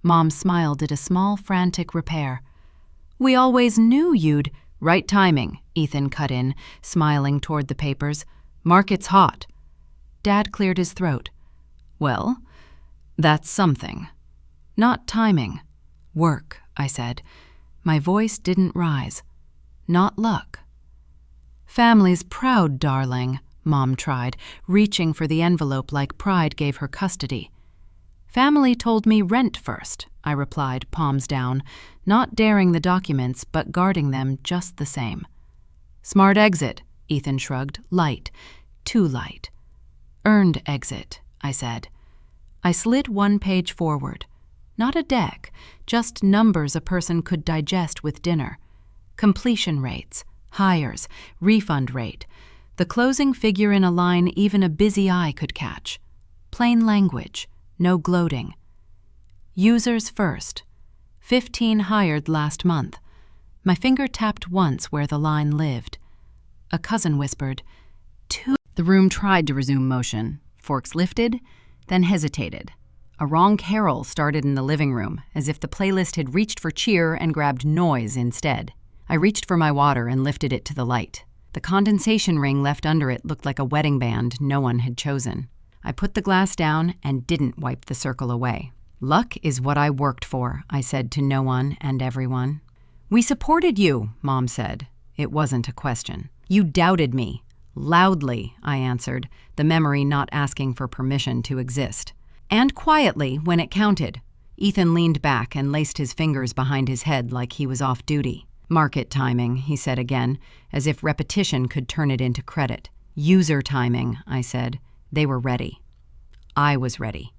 Mom's smile did a small, frantic repair. "We always knew you'd—" "Right timing," Ethan cut in, smiling toward the papers. "Market's hot." Dad cleared his throat. "Well, that's something." "Not timing. Work," I said. My voice didn't rise. "Not luck." "Family's proud, darling," Mom tried, reaching for the envelope like pride gave her custody. "Family told me rent first," I replied, palms down, not daring the documents but guarding them just the same. "Smart exit," Ethan shrugged, light, too light. "Earned exit," I said. I slid one page forward. Not a deck, just numbers a person could digest with dinner. Completion rates, hires, refund rate, the closing figure in a line even a busy eye could catch. Plain language, no gloating. Users first. 15 hired last month. My finger tapped once where the line lived. A cousin whispered, "2." The room tried to resume motion. Forks lifted, then hesitated. A wrong carol started in the living room, as if the playlist had reached for cheer and grabbed noise instead. I reached for my water and lifted it to the light. The condensation ring left under it looked like a wedding band no one had chosen. I put the glass down and didn't wipe the circle away. "Luck is what I worked for," I said to no one and everyone. "We supported you," Mom said. It wasn't a question. "You doubted me." "Loudly," I answered, the memory not asking for permission to exist. "And quietly when it counted." Ethan leaned back and laced his fingers behind his head like he was off duty. "Market timing," he said again, as if repetition could turn it into credit. "User timing," I said. They were ready. I was ready.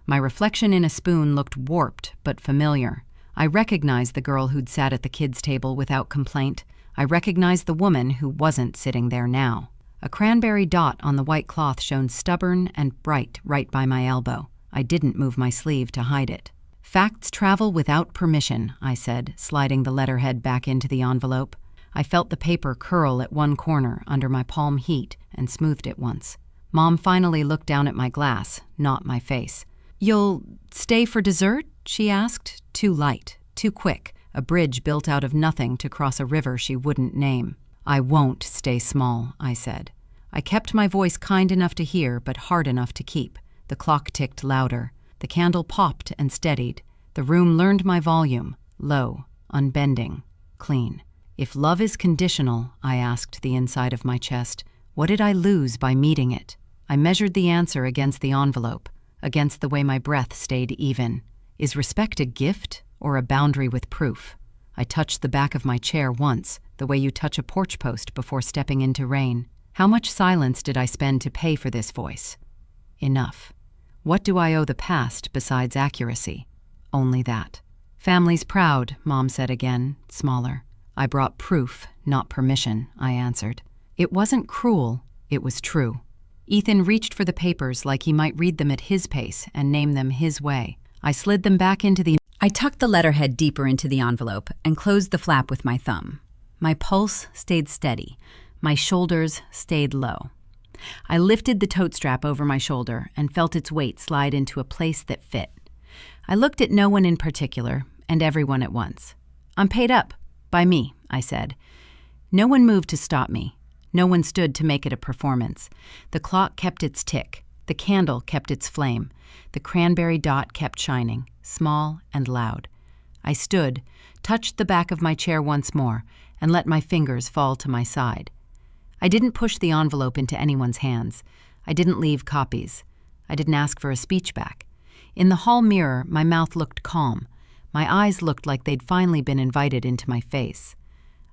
My reflection in a spoon looked warped but familiar. I recognized the girl who'd sat at the kids' table without complaint. I recognized the woman who wasn't sitting there now. A cranberry dot on the white cloth shone stubborn and bright right by my elbow. I didn't move my sleeve to hide it. "Facts travel without permission," I said, sliding the letterhead back into the envelope. I felt the paper curl at one corner under my palm heat and smoothed it once. Mom finally looked down at my glass, not my face. "You'll stay for dessert?" she asked, too light, too quick, a bridge built out of nothing to cross a river she wouldn't name. "I won't stay small," I said. I kept my voice kind enough to hear, but hard enough to keep. The clock ticked louder. The candle popped and steadied. The room learned my volume, low, unbending, clean. If love is conditional, I asked the inside of my chest, what did I lose by meeting it? I measured the answer against the envelope, against the way my breath stayed even. Is respect a gift or a boundary with proof? I touched the back of my chair once, the way you touch a porch post before stepping into rain. How much silence did I spend to pay for this voice? Enough. What do I owe the past besides accuracy? Only that. "Family's proud," Mom said again, smaller. "I brought proof, not permission," I answered. It wasn't cruel, it was true. Ethan reached for the papers like he might read them at his pace and name them his way. I slid them back into the... I tucked the letterhead deeper into the envelope and closed the flap with my thumb. My pulse stayed steady. My shoulders stayed low. I lifted the tote strap over my shoulder and felt its weight slide into a place that fit. I looked at no one in particular and everyone at once. "I'm paid up. By me," I said. No one moved to stop me. No one stood to make it a performance. The clock kept its tick. The candle kept its flame. The cranberry dot kept shining, small and loud. I stood, touched the back of my chair once more, and let my fingers fall to my side. I didn't push the envelope into anyone's hands. I didn't leave copies. I didn't ask for a speech back. In the hall mirror, my mouth looked calm. My eyes looked like they'd finally been invited into my face.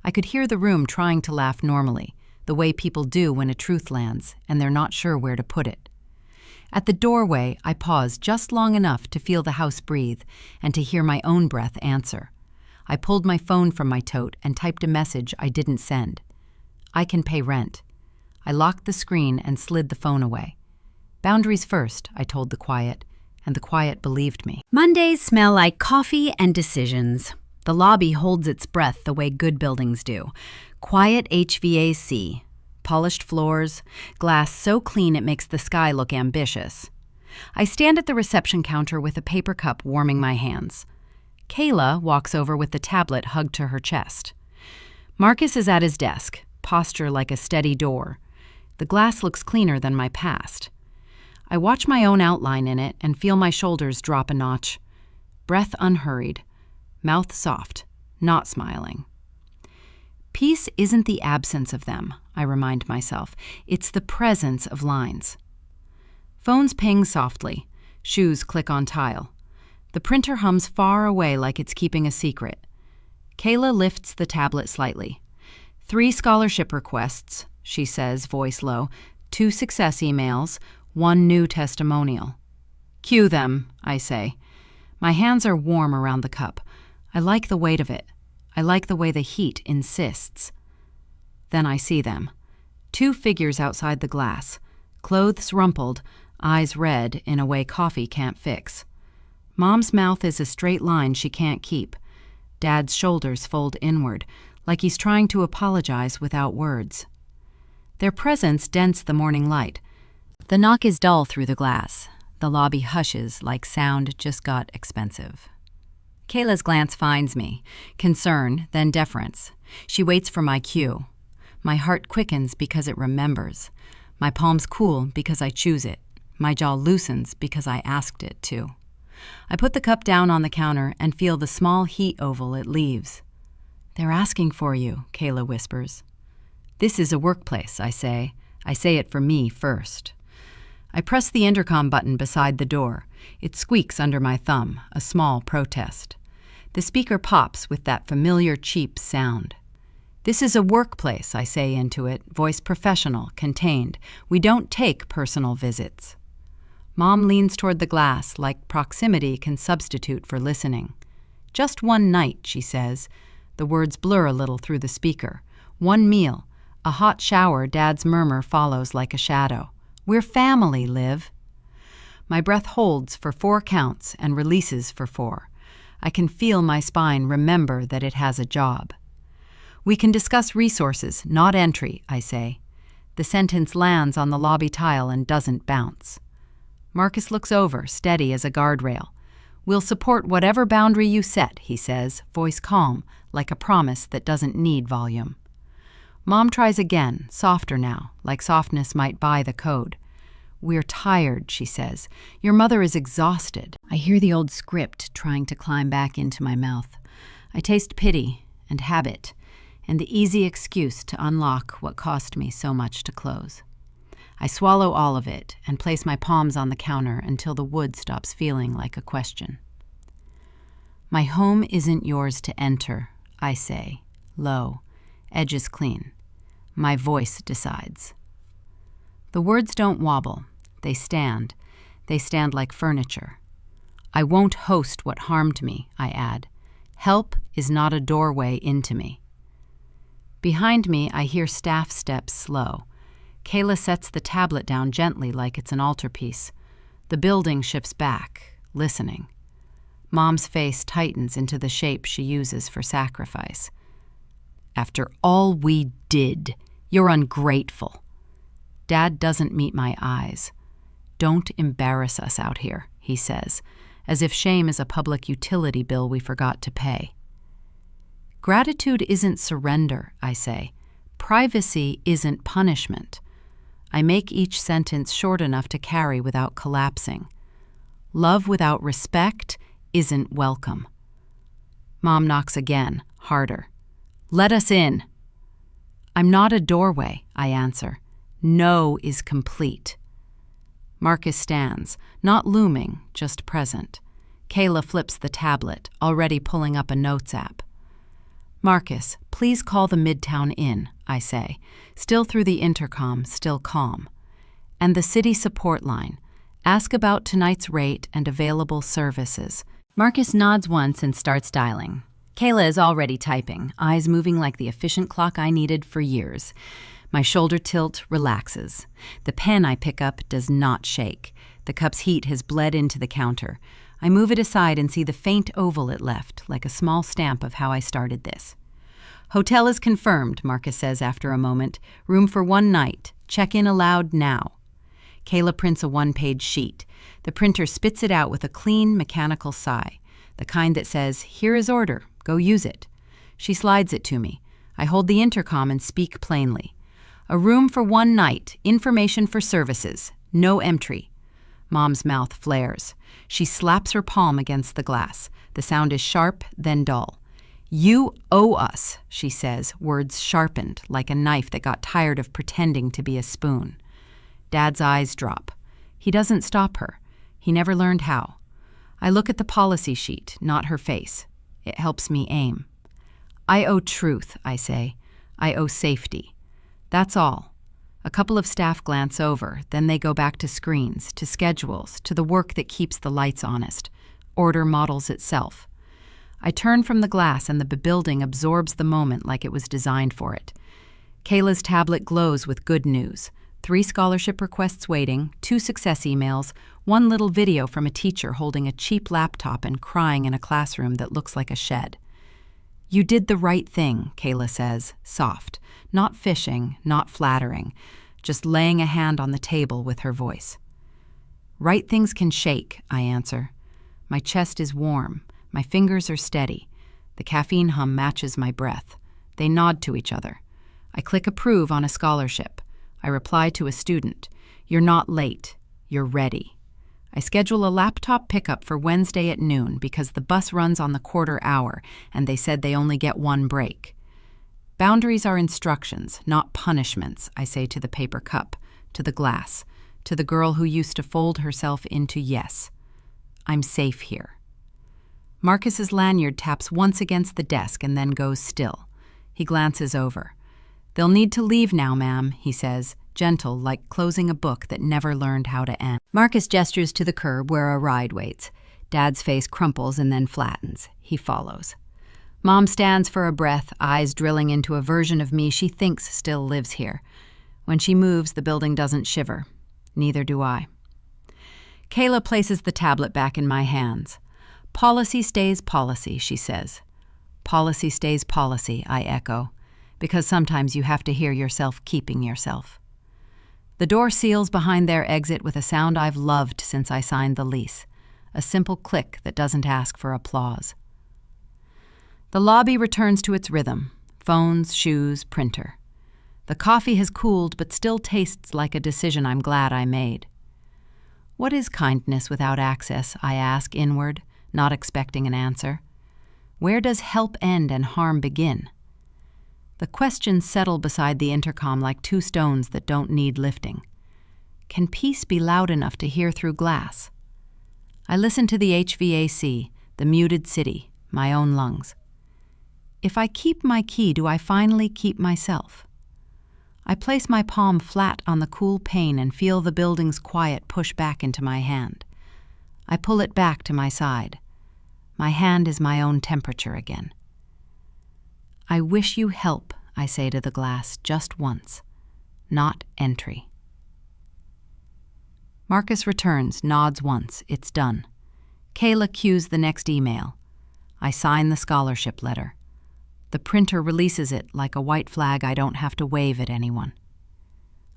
I could hear the room trying to laugh normally, the way people do when a truth lands and they're not sure where to put it. At the doorway, I paused just long enough to feel the house breathe and to hear my own breath answer. I pulled my phone from my tote and typed a message I didn't send. "I can pay rent." I locked the screen and slid the phone away. "Boundaries first," I told the quiet, and the quiet believed me. Mondays smell like coffee and decisions. The lobby holds its breath the way good buildings do. Quiet HVAC, polished floors, glass so clean it makes the sky look ambitious. I stand at the reception counter with a paper cup warming my hands. Kayla walks over with the tablet hugged to her chest. Marcus is at his desk, posture like a steady door. The glass looks cleaner than my past. I watch my own outline in it and feel my shoulders drop a notch. Breath unhurried, mouth soft, not smiling. Peace isn't the absence of them, I remind myself. It's the presence of lines. Phones ping softly. Shoes click on tile. The printer hums far away like it's keeping a secret. Kayla lifts the tablet slightly. 3 scholarship requests, she says, voice low. 2 success emails, 1 new testimonial. Cue them, I say. My hands are warm around the cup. I like the weight of it. I like the way the heat insists. Then I see them. 2 figures outside the glass. Clothes rumpled, eyes red in a way coffee can't fix. Mom's mouth is a straight line she can't keep. Dad's shoulders fold inward, like he's trying to apologize without words. Their presence dents the morning light. The knock is dull through the glass. The lobby hushes like sound just got expensive. Kayla's glance finds me. Concern, then deference. She waits for my cue. My heart quickens because it remembers. My palms cool because I choose it. My jaw loosens because I asked it to. I put the cup down on the counter and feel the small heat oval it leaves. "They're asking for you," Kayla whispers. "This is a workplace," I say. I say it for me first. I press the intercom button beside the door. It squeaks under my thumb, a small protest. The speaker pops with that familiar cheap sound. "This is a workplace," I say into it, voice professional, contained. "We don't take personal visits." Mom leans toward the glass like proximity can substitute for listening. "Just one night," she says. The words blur a little through the speaker. "One meal. A hot shower," Dad's murmur follows like a shadow. "We're family, Liv." My breath holds for 4 counts and releases for 4. I can feel my spine remember that it has a job. "We can discuss resources, not entry," I say. The sentence lands on the lobby tile and doesn't bounce. Marcus looks over, steady as a guardrail. "We'll support whatever boundary you set," he says, voice calm, like a promise that doesn't need volume. Mom tries again, softer now, like softness might buy the code. "We're tired," she says. "Your mother is exhausted." I hear the old script trying to climb back into my mouth. I taste pity and habit, and the easy excuse to unlock what cost me so much to close. I swallow all of it and place my palms on the counter until the wood stops feeling like a question. "My home isn't yours to enter," I say, low, edges clean. My voice decides. The words don't wobble. They stand. They stand like furniture. "I won't host what harmed me," I add. "Help is not a doorway into me." Behind me, I hear staff steps slow. Kayla sets the tablet down gently like it's an altarpiece. The building shifts back, listening. Mom's face tightens into the shape she uses for sacrifice. "After all we did, you're ungrateful." Dad doesn't meet my eyes. "Don't embarrass us out here," he says, as if shame is a public utility bill we forgot to pay. "Gratitude isn't surrender," I say. "Privacy isn't punishment." I make each sentence short enough to carry without collapsing. "Love without respect isn't welcome." Mom knocks again, harder. "Let us in." "I'm not a doorway," I answer. "No is complete." Marcus stands, not looming, just present. Kayla flips the tablet, already pulling up a notes app. "Marcus, please call the Midtown Inn," I say, still through the intercom, still calm. "And the city support line. Ask about tonight's rate and available services." Marcus nods once and starts dialing. Kayla is already typing, eyes moving like the efficient clock I needed for years. My shoulder tilt relaxes. The pen I pick up does not shake. The cup's heat has bled into the counter. I move it aside and see the faint oval it left, like a small stamp of how I started this. "Hotel is confirmed," Marcus says after a moment. "Room for 1 night. Check-in allowed now." Kayla prints a 1-page sheet. The printer spits it out with a clean, mechanical sigh, the kind that says, "Here is order. Go use it." She slides it to me. I hold the intercom and speak plainly. "A room for 1 night. Information for services. No entry." Mom's mouth flares. She slaps her palm against the glass. The sound is sharp, then dull. "You owe us," she says, words sharpened like a knife that got tired of pretending to be a spoon. Dad's eyes drop. He doesn't stop her. He never learned how. I look at the policy sheet, not her face. It helps me aim. "I owe truth," I say. "I owe safety. That's all." A couple of staff glance over, then they go back to screens, to schedules, to the work that keeps the lights honest. Order models itself. I turn from the glass and the building absorbs the moment like it was designed for it. Kayla's tablet glows with good news. 3 scholarship requests waiting, 2 success emails, 1 little video from a teacher holding a cheap laptop and crying in a classroom that looks like a shed. "You did the right thing," Kayla says, soft, not fishing, not flattering, just laying a hand on the table with her voice. "Right things can shake," I answer. My chest is warm. My fingers are steady. The caffeine hum matches my breath. They nod to each other. I click approve on a scholarship. I reply to a student. "You're not late. You're ready." I schedule a laptop pickup for Wednesday at noon because the bus runs on the quarter hour and they said they only get one break. Boundaries are instructions, not punishments, I say to the paper cup, to the glass, to the girl who used to fold herself into yes. I'm safe here. Marcus's lanyard taps once against the desk and then goes still. He glances over. They'll need to leave now, ma'am, he says, gentle, like closing a book that never learned how to end. Marcus gestures to the curb where a ride waits. Dad's face crumples and then flattens. He follows. Mom stands for a breath, eyes drilling into a version of me she thinks still lives here. When she moves, the building doesn't shiver. Neither do I. Kayla places the tablet back in my hands. Policy stays policy, she says. Policy stays policy, I echo, because sometimes you have to hear yourself keeping yourself. The door seals behind their exit with a sound I've loved since I signed the lease, a simple click that doesn't ask for applause. The lobby returns to its rhythm, phones, shoes, printer. The coffee has cooled but still tastes like a decision I'm glad I made. What is kindness without access, I ask inward, not expecting an answer. Where does help end and harm begin? The questions settle beside the intercom like two stones that don't need lifting. Can peace be loud enough to hear through glass? I listen to the HVAC, the muted city, my own lungs. If I keep my key, do I finally keep myself? I place my palm flat on the cool pane and feel the building's quiet push back into my hand. I pull it back to my side. My hand is my own temperature again. I wish you help, I say to the glass, just once. Not entry. Marcus returns, nods once. It's done. Kayla cues the next email. I sign the scholarship letter. The printer releases it like a white flag I don't have to wave at anyone.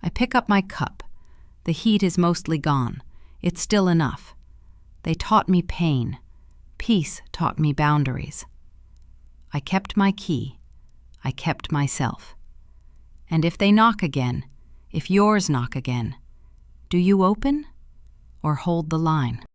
I pick up my cup. The heat is mostly gone. It's still enough. They taught me pain. Peace taught me boundaries. I kept my key. I kept myself. And if they knock again, if yours knock again, do you open or hold the line?